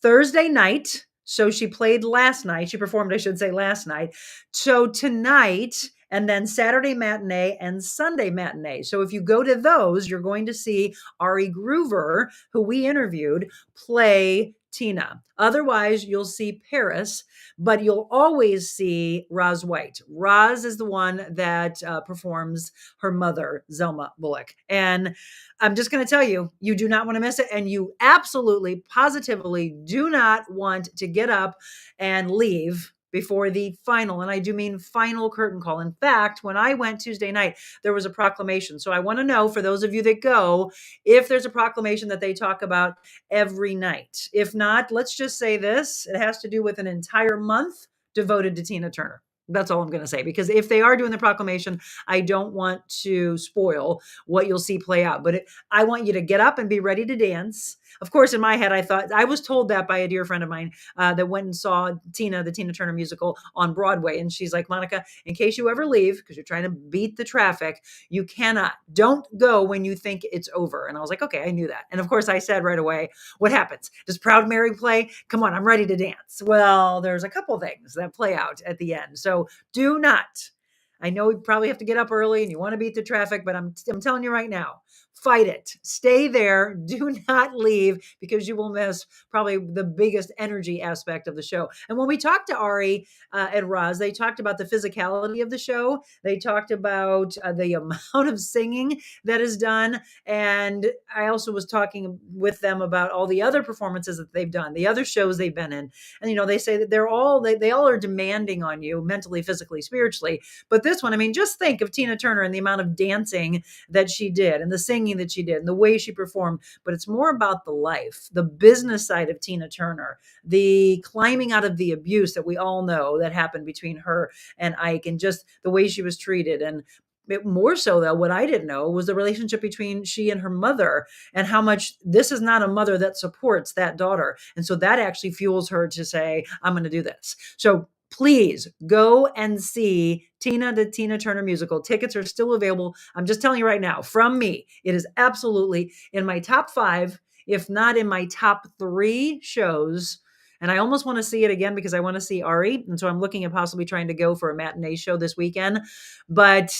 Thursday night. So she played last night. She performed, I should say, last night. So tonight, and then Saturday matinee and Sunday matinee. So if you go to those, you're going to see Ari Groover, who we interviewed, play Tina. Otherwise, you'll see Paris, but you'll always see Roz White. Roz is the one that performs her mother, Zelma Bullock. And I'm just going to tell you, you do not want to miss it. And you absolutely, positively do not want to get up and leave before the final, and I do mean final curtain call. In fact, when I went Tuesday night, there was a proclamation. So I want to know, for those of you that go, if there's a proclamation that they talk about every night. If not, let's just say this. It has to do with an entire month devoted to Tina Turner. That's all I'm going to say, because if they are doing the proclamation, I don't want to spoil what you'll see play out. But I want you to get up and be ready to dance. Of course, in my head, I was told that by a dear friend of mine that went and saw Tina, the Tina Turner musical on Broadway. And she's like, Monica, in case you ever leave, because you're trying to beat the traffic, don't go when you think it's over. And I was like, okay, I knew that. And of course, I said right away, what happens? Does Proud Mary play? Come on, I'm ready to dance. Well, there's a couple things that play out at the end. So do not. I know you probably have to get up early and you want to beat the traffic, but I'm telling you right now, fight it. Stay there. Do not leave, because you will miss probably the biggest energy aspect of the show. And when we talked to Ari and Roz, they talked about the physicality of the show. They talked about the amount of singing that is done. And I also was talking with them about all the other performances that they've done, the other shows they've been in. And, they say that they all are demanding on you mentally, physically, spiritually. But this one, I mean, just think of Tina Turner and the amount of dancing that she did and the singing that she did and the way she performed. But it's more about the life, the business side of Tina Turner, the climbing out of the abuse that we all know that happened between her and Ike, and just the way she was treated. And more so though, what I didn't know was the relationship between she and her mother, and how much this is not a mother that supports that daughter. And so that actually fuels her to say, I'm going to do this. So please go and see Tina, the Tina Turner musical. Tickets are still available. I'm just telling you right now, from me, it is absolutely in my top 5, if not in my top 3 shows. And I almost want to see it again because I want to see Ari. And so I'm looking at possibly trying to go for a matinee show this weekend. But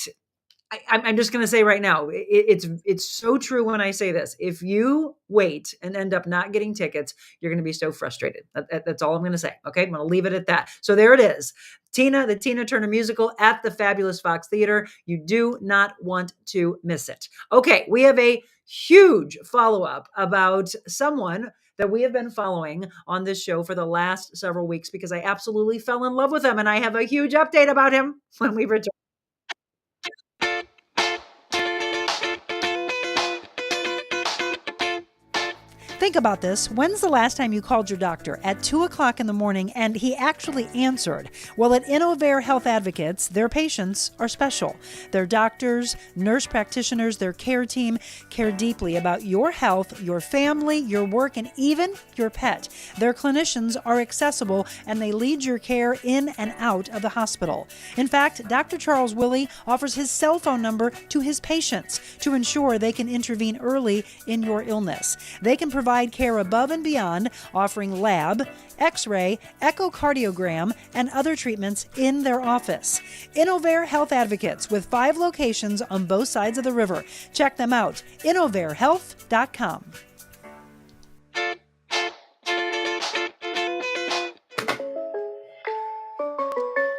I'm just going to say right now, it's so true when I say this. If you wait and end up not getting tickets, you're going to be so frustrated. That's all I'm going to say. Okay, I'm going to leave it at that. So there it is. Tina, the Tina Turner musical at the Fabulous Fox Theater. You do not want to miss it. Okay, we have a huge follow-up about someone that we have been following on this show for the last several weeks because I absolutely fell in love with him. And I have a huge update about him when we return. Think about this. When's the last time you called your doctor at 2 o'clock in the morning and he actually answered? Well, at Innovair Health Advocates, their patients are special. Their doctors, nurse practitioners, their care team care deeply about your health, your family, your work, and even your pet. Their clinicians are accessible and they lead your care in and out of the hospital. In fact, Dr. Charles Willie offers his cell phone number to his patients to ensure they can intervene early in your illness. They can provide care above and beyond, offering lab, x-ray, echocardiogram, and other treatments in their office. Innovair Health Advocates with 5 locations on both sides of the river. Check them out, innovairhealth.com.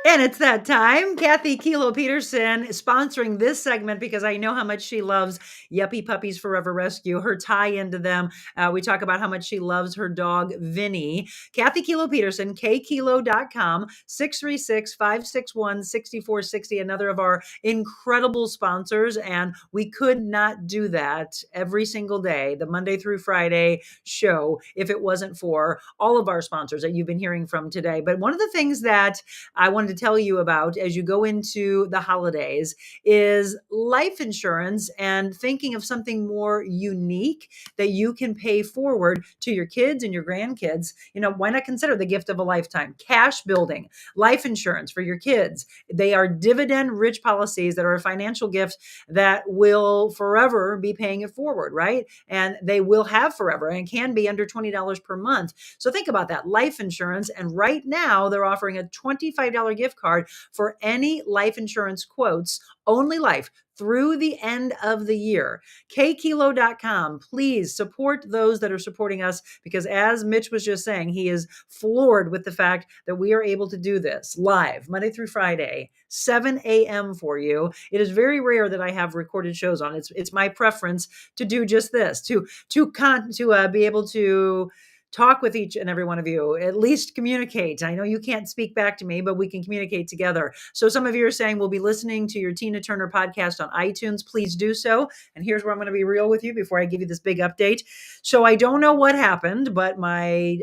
And it's that time. Kathy Kilo Peterson is sponsoring this segment because I know how much she loves Yuppy Puppies Forever Rescue, her tie into them. We talk about how much she loves her dog, Vinny. Kathy Kilo Peterson, kkilo.com, 636-561-6460, another of our incredible sponsors. And we could not do that every single day, the Monday through Friday show, if it wasn't for all of our sponsors that you've been hearing from today. But one of the things that I wanted to tell you about as you go into the holidays is life insurance and thinking of something more unique that you can pay forward to your kids and your grandkids. You know, why not consider the gift of a lifetime? Cash building, life insurance for your kids. They are dividend rich policies that are a financial gift that will forever be paying it forward, right? And they will have forever and can be under $20 per month. So think about that, life insurance. And right now they're offering a $25 gift card for any life insurance quotes, only life, through the end of the year. kkilo.com. Please support those that are supporting us because, as Mitch was just saying, he is floored with the fact that we are able to do this live Monday through Friday, 7 a.m. for you. It is very rare that I have recorded shows on. It's my preference to do just this, to be able to talk with each and every one of you, at least communicate. I know you can't speak back to me, but we can communicate together. So some of you are saying we'll be listening to your Tina Turner podcast on iTunes. Please do so. And here's where I'm going to be real with you before I give you this big update. So I don't know what happened, but my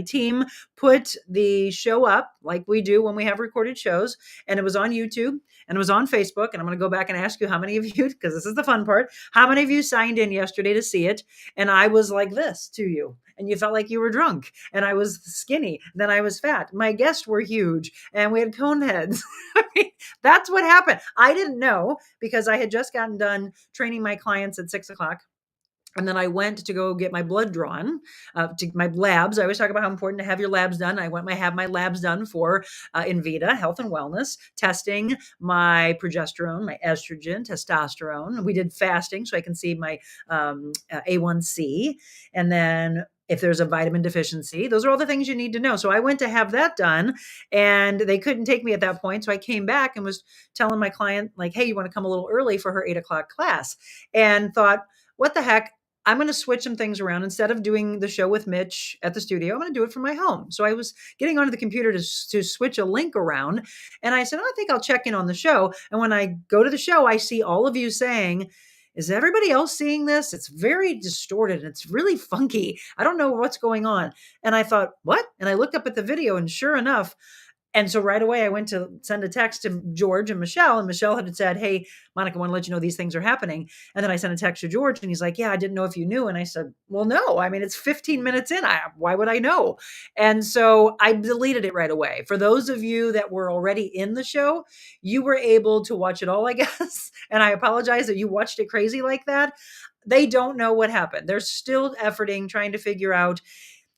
team put the show up like we do when we have recorded shows, and it was on YouTube and it was on Facebook. And I'm going to go back and ask you how many of you, because this is the fun part, how many of you signed in yesterday to see it? And I was like this to you, and you felt like you were drunk, and I was skinny, then I was fat. My guests were huge, and we had cone heads. I mean, that's what happened. I didn't know because I had just gotten done training my clients at 6 o'clock. And then I went to go get my blood drawn, to my labs. I always talk about how important to have your labs done. I went have my labs done for Invita Health and Wellness, testing my progesterone, my estrogen, testosterone. We did fasting so I can see my A1C. And then if there's a vitamin deficiency, those are all the things you need to know. So I went to have that done, and they couldn't take me at that point. So I came back and was telling my client, like, hey, you want to come a little early for her 8 o'clock class? And thought, what the heck? I'm going to switch some things around. Instead of doing the show with Mitch at the studio, I'm going to do it from my home. So I was getting onto the computer to switch a link around. And I said, I think I'll check in on the show. And when I go to the show, I see all of you saying, is everybody else seeing this? It's very distorted and it's really funky. I don't know what's going on. And I thought, what? And I looked up at the video, and sure enough, And so right away, I went to send a text to George and Michelle had said, hey, Monica, I want to let you know these things are happening. And then I sent a text to George and he's like, yeah, I didn't know if you knew. And I said, well, no, I mean, it's 15 minutes in. Why would I know? And so I deleted it right away. For those of you that were already in the show, you were able to watch it all, I guess. And I apologize that you watched it crazy like that. They don't know what happened. They're still efforting, trying to figure out.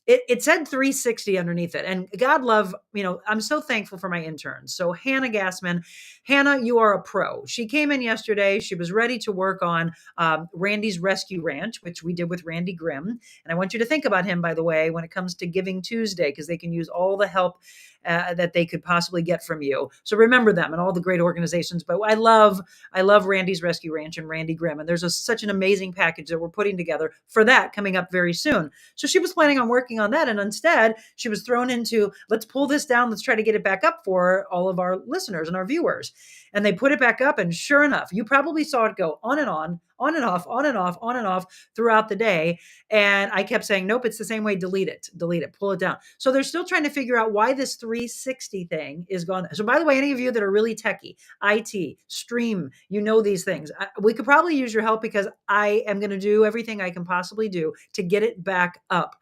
It said 360 underneath it. And God love, I'm so thankful for my interns. So Hannah Gassman, Hannah, you are a pro. She came in yesterday. She was ready to work on Randy's Rescue Ranch, which we did with Randy Grimm. And I want you to think about him, by the way, when it comes to Giving Tuesday, because they can use all the help that they could possibly get from you. So remember them and all the great organizations. But I love Randy's Rescue Ranch and Randy Grimm. And there's such an amazing package that we're putting together for that coming up very soon. So she was planning on working on that. And instead, she was thrown into, let's pull this down. Let's try to get it back up for all of our listeners and our viewers. And they put it back up. And sure enough, you probably saw it go on and on and off, on and off, on and off throughout the day. And I kept saying, nope, it's the same way. Delete it, pull it down. So they're still trying to figure out why this 360 thing is gone. So by the way, any of you that are really techie, IT, stream, these things, we could probably use your help because I am going to do everything I can possibly do to get it back up.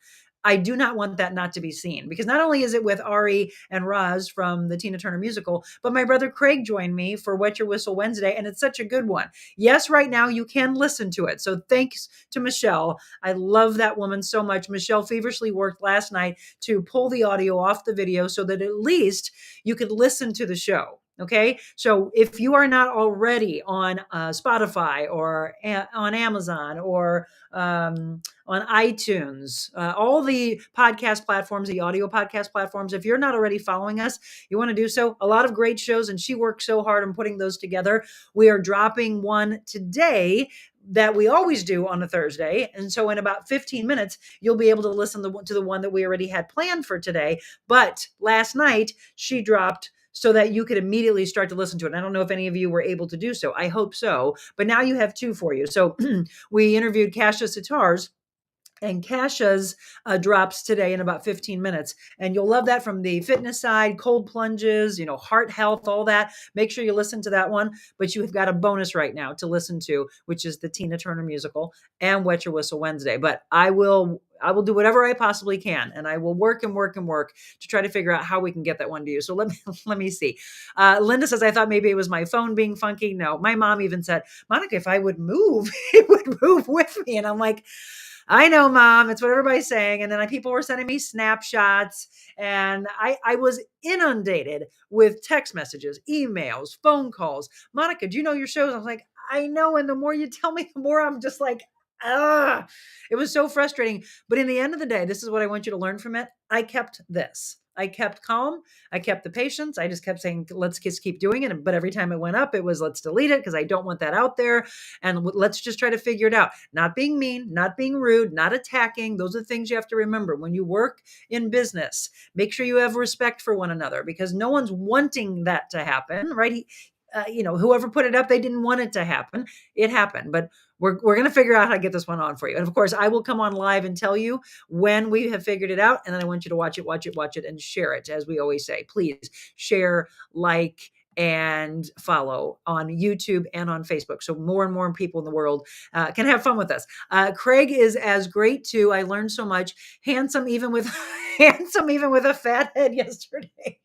I do not want that not to be seen because not only is it with Ari and Roz from the Tina Turner musical, but my brother Craig joined me for Wet Your Whistle Wednesday, and it's such a good one. Yes, right now you can listen to it. So thanks to Michelle. I love that woman so much. Michelle feverishly worked last night to pull the audio off the video so that at least you could listen to the show. Okay. So if you are not already on Spotify or on Amazon or on iTunes, all the podcast platforms, the audio podcast platforms, if you're not already following us, you want to do so. A lot of great shows, and she worked so hard on putting those together. We are dropping one today that we always do on a Thursday. And so in about 15 minutes, you'll be able to listen to the one that we already had planned for today. But last night she dropped so that you could immediately start to listen to it. And I don't know if any of you were able to do so. I hope so. But now you have two for you. So we interviewed Kasia Sitars, and Kasia's drops today in about 15 minutes. And you'll love that from the fitness side, cold plunges, heart health, all that. Make sure you listen to that one. But you have got a bonus right now to listen to, which is the Tina Turner musical and Wet Your Whistle Wednesday. But I will do whatever I possibly can. And I will work to try to figure out how we can get that one to you. So let me see. Linda says, I thought maybe it was my phone being funky. No, my mom even said, Monica, if I would move, it would move with me. And I'm like, I know, Mom, it's what everybody's saying. And then people were sending me snapshots, and I was inundated with text messages, emails, phone calls. Monica, do you know your shows? I was like, I know. And the more you tell me, the more I'm just like, it was so frustrating. But in the end of the day, this is what I want you to learn from it. I kept this. I kept calm. I kept the patience. I just kept saying, let's just keep doing it. But every time it went up, it was, let's delete it because I don't want that out there. And let's just try to figure it out. Not being mean, not being rude, not attacking. Those are the things you have to remember. When you work in business, make sure you have respect for one another because no one's wanting that to happen, right? Whoever put it up, they didn't want it to happen. It happened, but we're going to figure out how to get this one on for you. And of course, I will come on live and tell you when we have figured it out. And then I want you to watch it, and share it. As we always say, please share, like, and follow on YouTube and on Facebook. So more and more people in the world can have fun with us. Craig is as great too. I learned so much. Handsome, even with a fat head yesterday.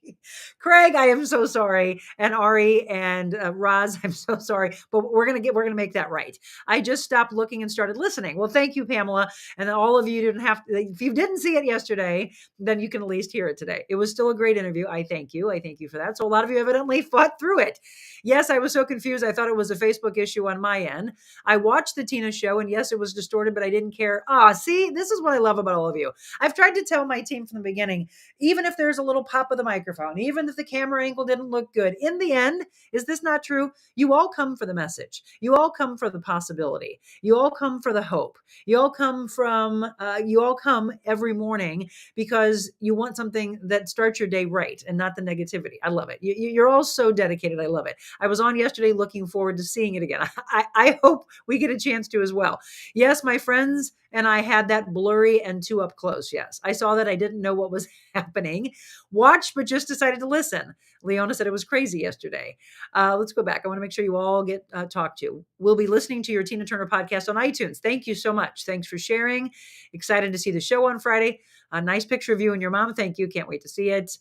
Craig, I am so sorry. And Ari and Roz, I'm so sorry, but we're going to make that right. I just stopped looking and started listening. Well, thank you, Pamela. And then all of you didn't have to, if you didn't see it yesterday, then you can at least hear it today. It was still a great interview. I thank you. I thank you for that. So a lot of you evidently fought through it. Yes, I was so confused. I thought it was a Facebook issue on my end. I watched the Tina show, and yes, it was distorted, but I didn't care. See, this is what I love about all of you. I've tried to tell my team from the beginning, even if there's a little pop of the microphone, even if the camera angle didn't look good, in the end, is this not true? You all come for the message. You all come for the possibility. You all come for the hope. You all come every morning because you want something that starts your day right and not the negativity. I love it. You're all so dedicated. I love it. I was on yesterday looking forward to seeing it again. I hope we get a chance to as well. Yes, my friends and I had that blurry and too up close. Yes, I saw that. I didn't know what was happening. Watched, but just decided to listen. Leona said it was crazy yesterday. Let's go back. I want to make sure you all get talked to. We'll be listening to your Tina Turner podcast on iTunes. Thank you so much. Thanks for sharing. Excited to see the show on Friday. A nice picture of you and your mom. Thank you. Can't wait to see it.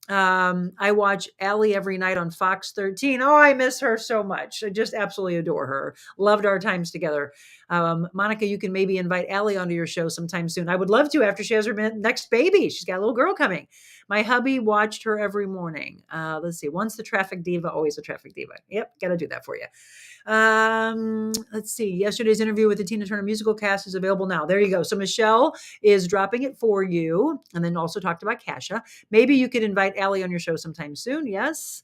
I watch Allie every night on Fox 13. Oh, I miss her so much. I just absolutely adore her. Loved our times together. Monica, you can maybe invite Allie onto your show sometime soon. I would love to after she has her next baby. She's got a little girl coming. My hubby watched her every morning. Let's see. Once the traffic diva, always a traffic diva. Yep. Got to do that for you. Let's see. Yesterday's interview with the Tina Turner musical cast is available now. There you go. So Michelle is dropping it for you, and then also talked about Kasha. Maybe you could invite Allie on your show sometime soon. Yes.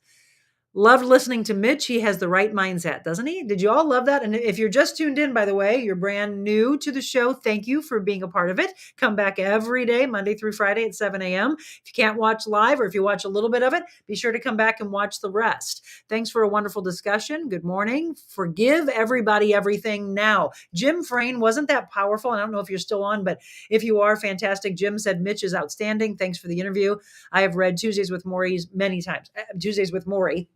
Loved listening to Mitch. He has the right mindset, doesn't he? Did you all love that? And if you're just tuned in, by the way, you're brand new to the show. Thank you for being a part of it. Come back every day, Monday through Friday at 7 a.m. If you can't watch live or if you watch a little bit of it, be sure to come back and watch the rest. Thanks for a wonderful discussion. Good morning. Forgive everybody everything now. Jim Frayne, wasn't that powerful? I don't know if you're still on, but if you are, fantastic. Jim said Mitch is outstanding. Thanks for the interview. I have read Tuesdays with Morrie many times.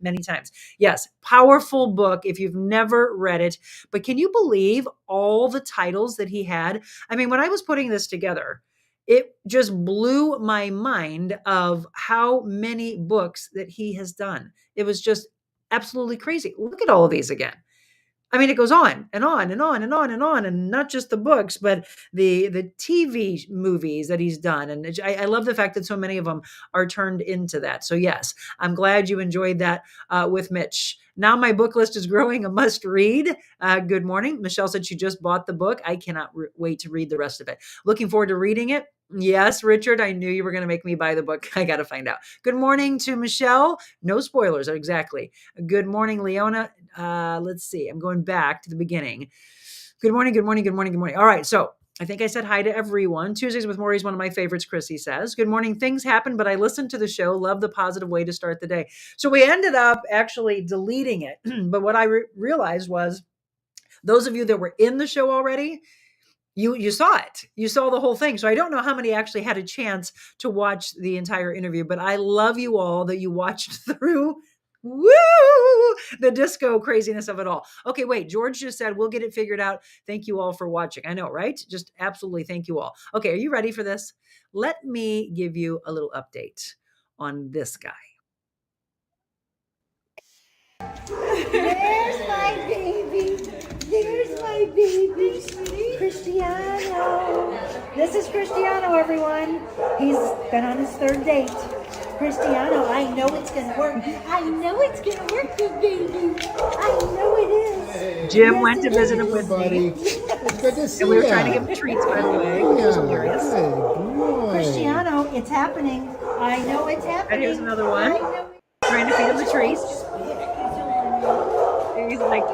Many times. Yes, powerful book if you've never read it. But can you believe all the titles that he had? I mean, when I was putting this together, it just blew my mind of how many books that he has done. It was just absolutely crazy. Look at all of these again. I mean, it goes on and on and on and on and on, and not just the books, but the TV movies that he's done. And I love the fact that so many of them are turned into that. So yes, I'm glad you enjoyed that with Mitch. Now my book list is growing, a must read. Good morning. Michelle said she just bought the book. I cannot wait to read the rest of it. Looking forward to reading it. Yes, Richard, I knew you were going to make me buy the book. I got to find out. Good morning to Michelle. No spoilers, exactly. Good morning, Leona. Let's see. I'm going back to the beginning. Good morning, good morning, good morning, good morning. All right, so I think I said hi to everyone. Tuesdays with Morrie is one of my favorites, Chrissy says. Good morning. Things happen, but I listened to the show. Love the positive way to start the day. So we ended up actually deleting it. But what I realized was those of you that were in the show already, you saw it. You saw the whole thing. So I don't know how many actually had a chance to watch the entire interview, but I love you all that you watched through the disco craziness of it all. Okay, wait, George just said, we'll get it figured out. Thank you all for watching. I know, right? Just absolutely thank you all. Okay, are you ready for this? Let me give you a little update on this guy. There's my baby. There's my baby. Cristiano. This is Cristiano, everyone. He's been on his third date. Cristiano, I know it's going to work. I know it's going to work, big baby. I know it is. Jim Yes, went to it visit is. him with me. It's good to see And we were ya. trying to give him treats, by the way, which was hilarious. Good boy. Cristiano, it's happening. I know it's happening. And here's another one. I know Trying to feed him the treats. And he's like,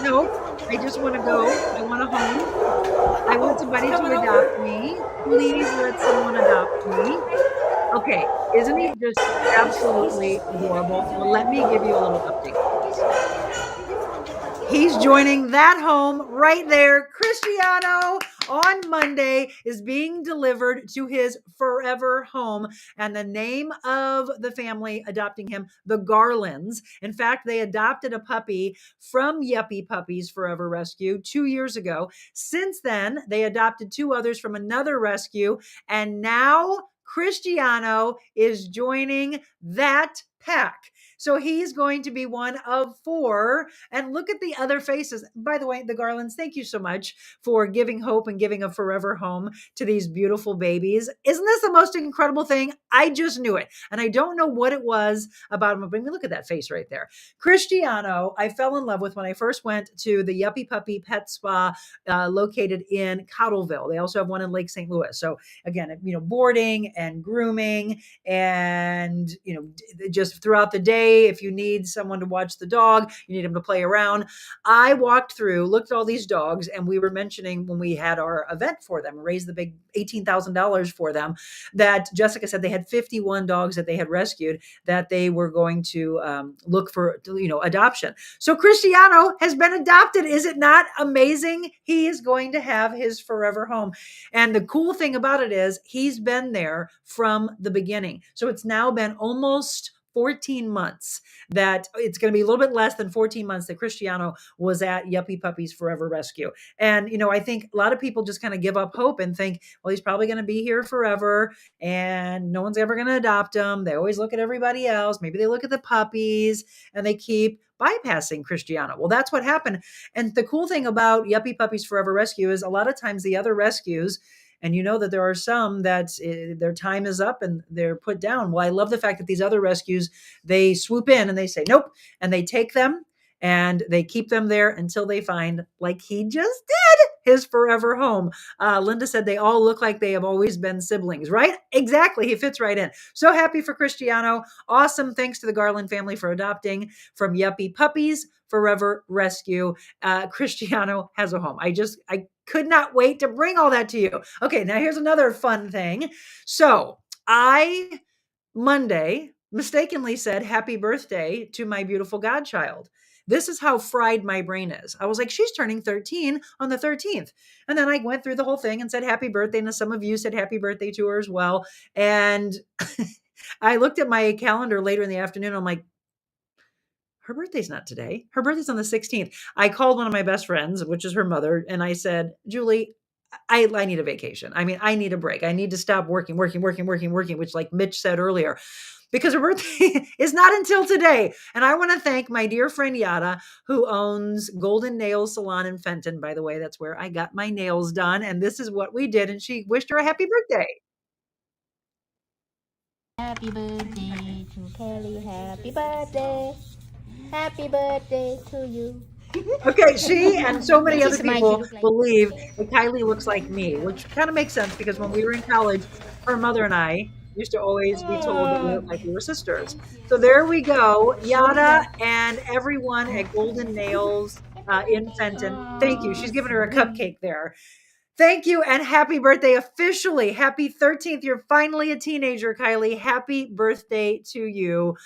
no, I just want to go. I want a home. I want somebody to adopt me. Please let someone adopt me. Okay, isn't he just absolutely adorable? Well, let me give you a little update. He's joining that home right there. Cristiano on Monday is being delivered to his forever home. And the name of the family adopting him, the Garlands. In fact, they adopted a puppy from Yuppy Puppies Forever Rescue 2 years ago. Since then, they adopted 2 others from another rescue. And now Cristiano is joining that pack. So he's going to be one of 4. And look at the other faces. By the way, the Garlands, thank you so much for giving hope and giving a forever home to these beautiful babies. Isn't this the most incredible thing? I just knew it. And I don't know what it was about him. But look at that face right there. Cristiano, I fell in love with when I first went to the Yuppy Puppy Pet Spa located in Cottleville. They also have one in Lake St. Louis. So again, boarding and grooming and, just throughout the day, play. If you need someone to watch the dog, you need him to play around. I walked through, looked at all these dogs, and we were mentioning when we had our event for them, raised the big $18,000 for them, that Jessica said they had 51 dogs that they had rescued that they were going to look for, adoption. So Cristiano has been adopted. Is it not amazing? He is going to have his forever home. And the cool thing about it is he's been there from the beginning. So it's now been almost 14 months that it's going to be a little bit less than 14 months that Cristiano was at Yuppy Puppies Forever Rescue. And, I think a lot of people just kind of give up hope and think, well, he's probably going to be here forever and no one's ever going to adopt him. They always look at everybody else. Maybe they look at the puppies and they keep bypassing Cristiano. Well, that's what happened. And the cool thing about Yuppy Puppies Forever Rescue is a lot of times the other rescues, and that there are some that their time is up and they're put down. Well, I love the fact that these other rescues, they swoop in and they say, nope. And they take them and they keep them there until they find, like he just did, his forever home. Linda said they all look like they have always been siblings, right? Exactly. He fits right in. So happy for Cristiano. Awesome. Thanks to the Garland family for adopting from Yuppy Puppies Forever Rescue. Cristiano has a home. I could not wait to bring all that to you. Okay, now here's another fun thing. So I, Monday, mistakenly said happy birthday to my beautiful godchild. This is how fried my brain is. I was like, she's turning 13 on the 13th. And then I went through the whole thing and said happy birthday. And some of you said happy birthday to her as well. And I looked at my calendar later in the afternoon. I'm like, her birthday's not today. Her birthday's on the 16th. I called one of my best friends, which is her mother, and I said, Julie, I need a vacation. I mean, I need a break. I need to stop working, which like Mitch said earlier, because her birthday is not until today. And I want to thank my dear friend Yada, who owns Golden Nails Salon in Fenton. By the way, that's where I got my nails done. And this is what we did. And she wished her a happy birthday. Happy birthday to Kelly. Happy birthday. Happy birthday to you. Okay, she and so many other people believe that Kylie looks like me, which kind of makes sense because when we were in college, her mother and I used to always be told that we looked like we were sisters. So there we go, Yada and everyone at Golden Nails in Fenton. Thank you. She's giving her a cupcake there. Thank you and happy birthday officially. Happy 13th. You're finally a teenager, Kylie. Happy birthday to you.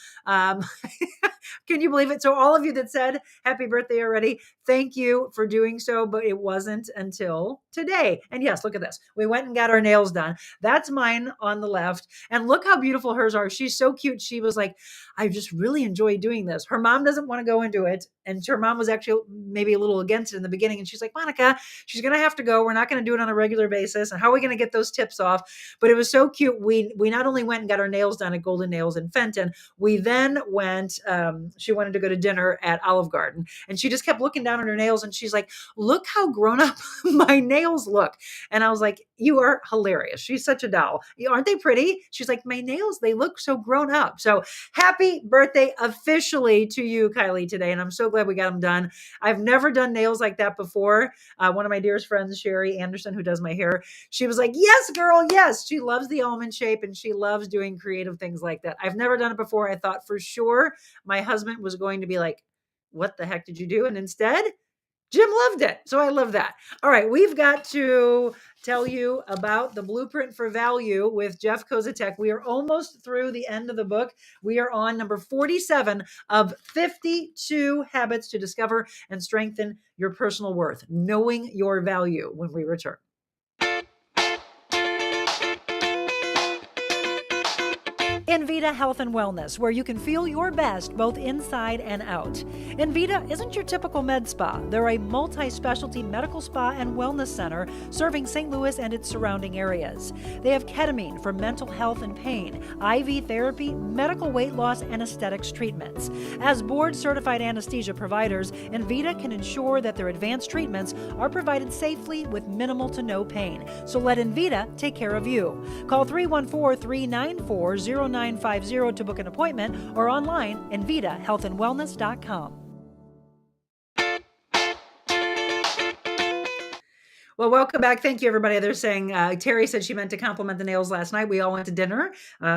Can you believe it? So all of you that said happy birthday already, thank you for doing so, but it wasn't until today. And yes, look at this. We went and got our nails done. That's mine on the left. And look how beautiful hers are. She's so cute. She was like, I just really enjoy doing this. Her mom doesn't want to go into it. And her mom was actually maybe a little against it in the beginning. And she's like, Monica, she's going to have to go. We're not going to do it on a regular basis. And how are we going to get those tips off? But it was so cute. We not only went and got our nails done at Golden Nails in Fenton, we then went, she wanted to go to dinner at Olive Garden. And she just kept looking down at her nails. And she's like, look how grown up my nails look. And I was like, you are hilarious. She's such a doll. Aren't they pretty? She's like, my nails, they look so grown up. So happy birthday officially to you, Kylie, today. And I'm so glad we got them done. I've never done nails like that before. One of my dearest friends, Sherry Anderson, who does my hair, she was like, yes, girl, yes. She loves the almond shape and she loves doing creative things like that. I've never done it before. I thought for sure my husband was going to be like, what the heck did you do? And instead, Jim loved it. So I love that. All right. We've got to tell you about the Blueprint for Value with Jeff Kozatek. We are almost through the end of the book. We are on number 47 of 52 habits to discover and strengthen your personal worth, knowing your value, when we return. Envita Health and Wellness, where you can feel your best both inside and out. Envita isn't your typical med spa. They're a multi-specialty medical spa and wellness center serving St. Louis and its surrounding areas. They have ketamine for mental health and pain, IV therapy, medical weight loss, and aesthetics treatments. As board-certified anesthesia providers, Envita can ensure that their advanced treatments are provided safely with minimal to no pain. So let Envita take care of you. Call 314-394-0950 to book an appointment or online envitahealthandwellness.com. Well, welcome back. Thank you, everybody. They're saying Terry said she meant to compliment the nails last night. We all went to dinner.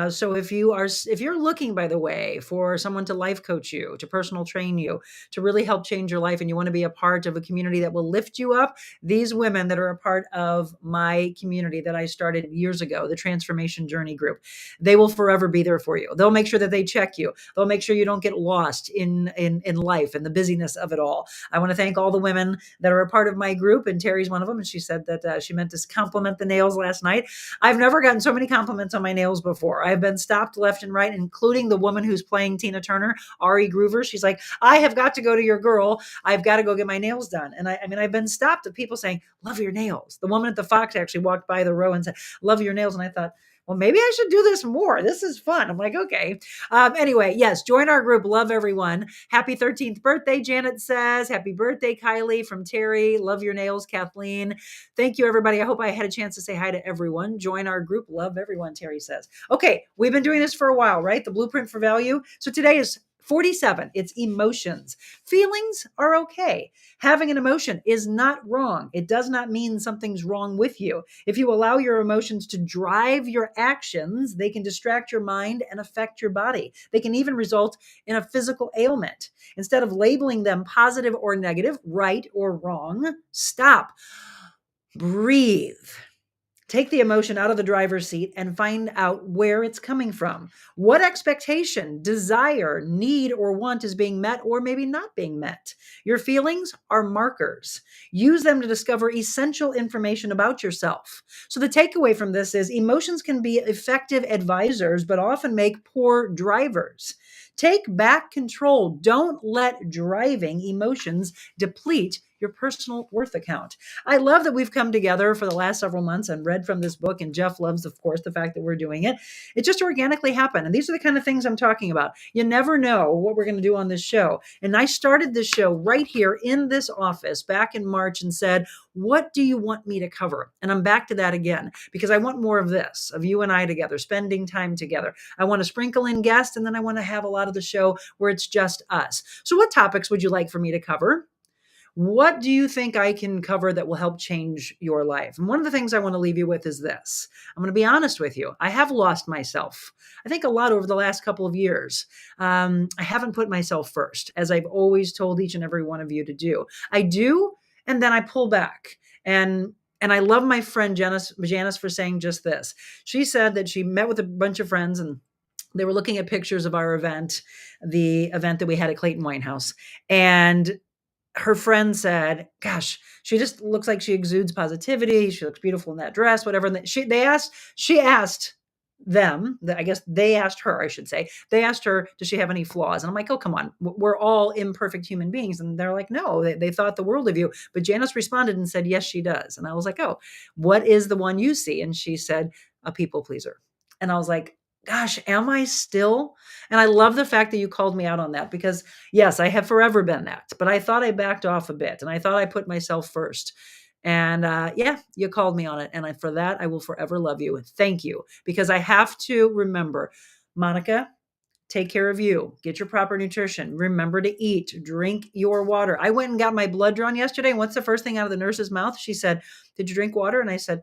So if you're looking, by the way, for someone to life coach you, to personal train you, to really help change your life, and you want to be a part of a community that will lift you up, these women that are a part of my community that I started years ago, the Transformation Journey Group, they will forever be there for you. They'll make sure that they check you. They'll make sure you don't get lost in life and the busyness of it all. I want to thank all the women that are a part of my group, and Terry's one of them. And she said that she meant to compliment the nails last night. I've never gotten so many compliments on my nails before. I've been stopped left and right, including the woman who's playing Tina Turner, Ari Groover. She's like, I have got to go to your girl. I've got to go get my nails done. And I mean, I've been stopped of people saying, love your nails. The woman at the Fox actually walked by the row and said, love your nails. And I thought, well, maybe I should do this more. This is fun. I'm like, okay. Anyway, yes, join our group. Love everyone. Happy 13th birthday, Janet says. Happy birthday, Kylie from Terry. Love your nails, Kathleen. Thank you, everybody. I hope I had a chance to say hi to everyone. Join our group. Love everyone, Terry says. Okay, we've been doing this for a while, right? The Blueprint for Value. So today is 47. It's emotions. Feelings are okay. Having an emotion is not wrong. It does not mean something's wrong with you. If you allow your emotions to drive your actions, they can distract your mind and affect your body. They can even result in a physical ailment. Instead of labeling them positive or negative, right or wrong, stop. Breathe. Take the emotion out of the driver's seat and find out where it's coming from. What expectation, desire, need, or want is being met or maybe not being met. Your feelings are markers. Use them to discover essential information about yourself. So the takeaway from this is emotions can be effective advisors, but often make poor drivers. Take back control. Don't let driving emotions deplete your personal worth account. I love that we've come together for the last several months and read from this book. And Jeff loves, of course, the fact that we're doing it. It just organically happened. And these are the kind of things I'm talking about. You never know what we're going to do on this show. And I started this show right here in this office back in March and said, what do you want me to cover? And I'm back to that again, because I want more of this, of you and I together, spending time together. I want to sprinkle in guests, and then I want to have a lot of the show where it's just us. So what topics would you like for me to cover? What do you think I can cover that will help change your life? And one of the things I want to leave you with is this. I'm going to be honest with you. I have lost myself, I think, a lot over the last couple of years. I haven't put myself first, as I've always told each and every one of you to do. I do, and then I pull back. And I love my friend Janice for saying just this. She said that she met with a bunch of friends, and they were looking at pictures of our event, the event that we had at Clayton Winehouse. And her friend said, gosh, she just looks like she exudes positivity. She looks beautiful in that dress, whatever. And she asked them, I guess they asked her, I should say, they asked her, does she have any flaws? And I'm like, oh, come on. We're all imperfect human beings. And they're like, no, they thought the world of you. But Janice responded and said, yes, she does. And I was like, oh, what is the one you see? And she said, a people pleaser. And I was like, gosh, am I still? And I love the fact that you called me out on that, because yes, I have forever been that, but I thought I backed off a bit, and I thought I put myself first. And yeah, you called me on it. And for that, I will forever love you. Thank you. Because I have to remember, Monica, take care of you. Get your proper nutrition. Remember to eat. Drink your water. I went and got my blood drawn yesterday. And what's the first thing out of the nurse's mouth? She said, did you drink water? And I said,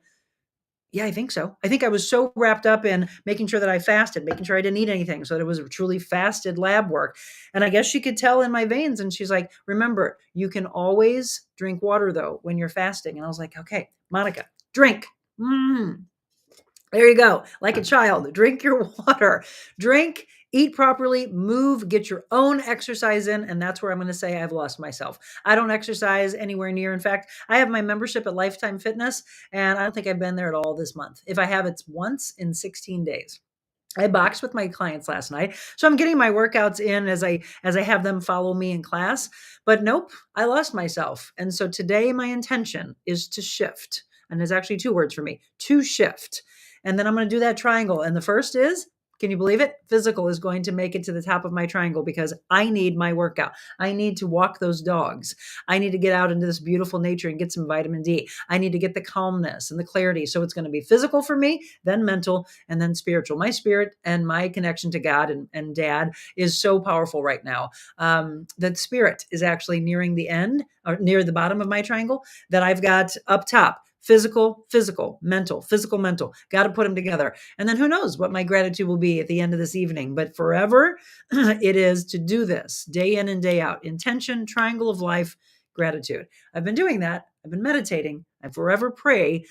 yeah, I think so. I think I was so wrapped up in making sure that I fasted, making sure I didn't eat anything, so that it was truly fasted lab work. And I guess she could tell in my veins. And she's like, remember, you can always drink water, though, when you're fasting. And I was like, okay, Monica, drink. There you go. Like a child, drink your water. Drink, eat properly, move, get your own exercise in. And that's where I'm going to say I've lost myself. I don't exercise anywhere near. In fact, I have my membership at Lifetime Fitness, and I don't think I've been there at all this month. If I have, it's once in 16 days. I boxed with my clients last night, so I'm getting my workouts in as I have them follow me in class. But nope, I lost myself. And so today my intention is to shift. And there's actually two words for me, to shift. And then I'm going to do that triangle. And the first is Can you believe it? Physical is going to make it to the top of my triangle because I need my workout. I need to walk those dogs. I need to get out into this beautiful nature and get some vitamin D. I need to get the calmness and the clarity. So it's going to be physical for me, then mental, and then spiritual. My spirit and my connection to God and Dad is so powerful right now. That spirit is actually nearing the end or near the bottom of my triangle that I've got up top. Physical, mental, physical, mental. Got to put them together. And then who knows what my gratitude will be at the end of this evening. But forever, it is to do this day in and day out. Intention, triangle of life, gratitude. I've been doing that. I've been meditating. I forever pray,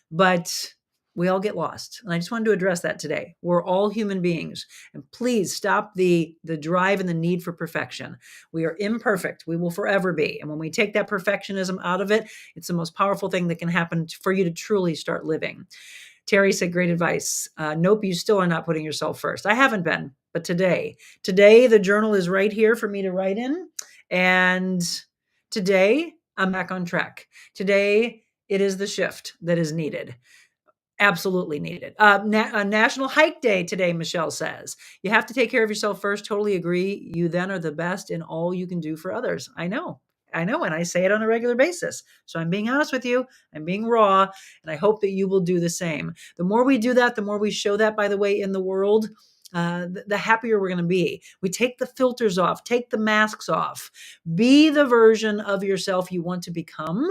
but we all get lost. And I just wanted to address that today. We're all human beings. And please stop the drive and the need for perfection. We are imperfect. We will forever be. And when we take that perfectionism out of it, it's the most powerful thing that can happen for you to truly start living. Terry said, great advice. Nope, you still are not putting yourself first. I haven't been, but today the journal is right here for me to write in. And today I'm back on track. Today it is the shift that is needed. Absolutely needed. National Hike Day today, Michelle says. You have to take care of yourself first. Totally agree. You then are the best in all you can do for others. I know. And I say it on a regular basis. So I'm being honest with you. I'm being raw. And I hope that you will do the same. The more we do that, the more we show that, by the way, in the world, the happier we're going to be. We take the filters off, take the masks off, be the version of yourself you want to become,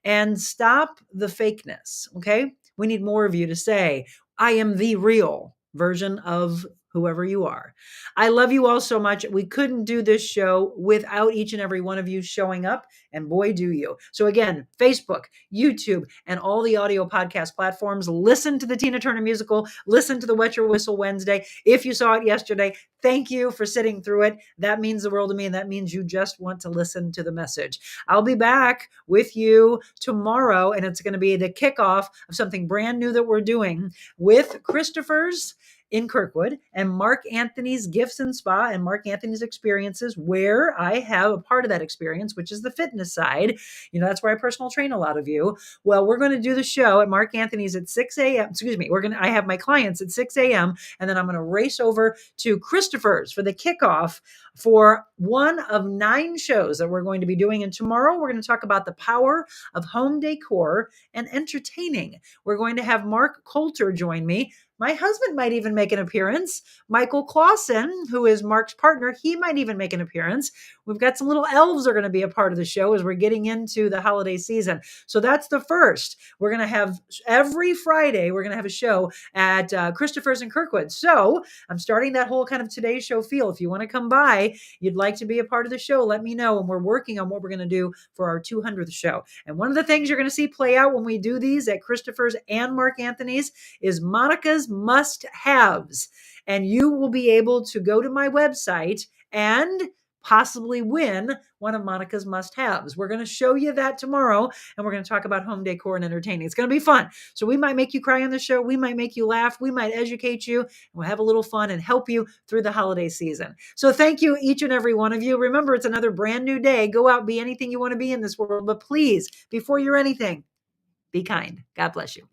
and stop the fakeness. Okay. We need more of you to say, I am the real version of whoever you are. I love you all so much. We couldn't do this show without each and every one of you showing up, and boy, do you. So again, Facebook, YouTube, and all the audio podcast platforms, listen to the Tina Turner musical, listen to the Wet Your Whistle Wednesday. If you saw it yesterday, thank you for sitting through it. That means the world to me, and that means you just want to listen to the message. I'll be back with you tomorrow, and it's going to be the kickoff of something brand new that we're doing with Christopher's in Kirkwood and Mark Anthony's Gifts and Spa and Mark Anthony's Experiences, where I have a part of that experience, which is the fitness side. You know, that's where I personal train a lot of you. Well, we're going to do the show at Mark Anthony's at 6 a.m. Excuse me. I have my clients at 6 a.m. and then I'm going to race over to Christopher's for the kickoff for one of 9 shows that we're going to be doing. And tomorrow we're going to talk about the power of home decor and entertaining. We're going to have Mark Coulter join me. My husband might even make an appearance. Michael Clausen, who is Mark's partner, he might even make an appearance. We've got some little elves are going to be a part of the show as we're getting into the holiday season. So that's the first. We're going to have every Friday, we're going to have a show at Christopher's in Kirkwood. So I'm starting that whole kind of today's show feel. If you want to come by, you'd like to be a part of the show, let me know. And we're working on what we're going to do for our 200th show. And one of the things you're going to see play out when we do these at Christopher's and Mark Anthony's is Monica's must-haves. And you will be able to go to my website and possibly win one of Monica's must-haves. We're going to show you that tomorrow, and we're going to talk about home decor and entertaining. It's going to be fun. So we might make you cry on the show. We might make you laugh. We might educate you, and we'll have a little fun and help you through the holiday season. So thank you, each and every one of you. Remember, it's another brand new day. Go out, be anything you want to be in this world, but please, before you're anything, be kind. God bless you.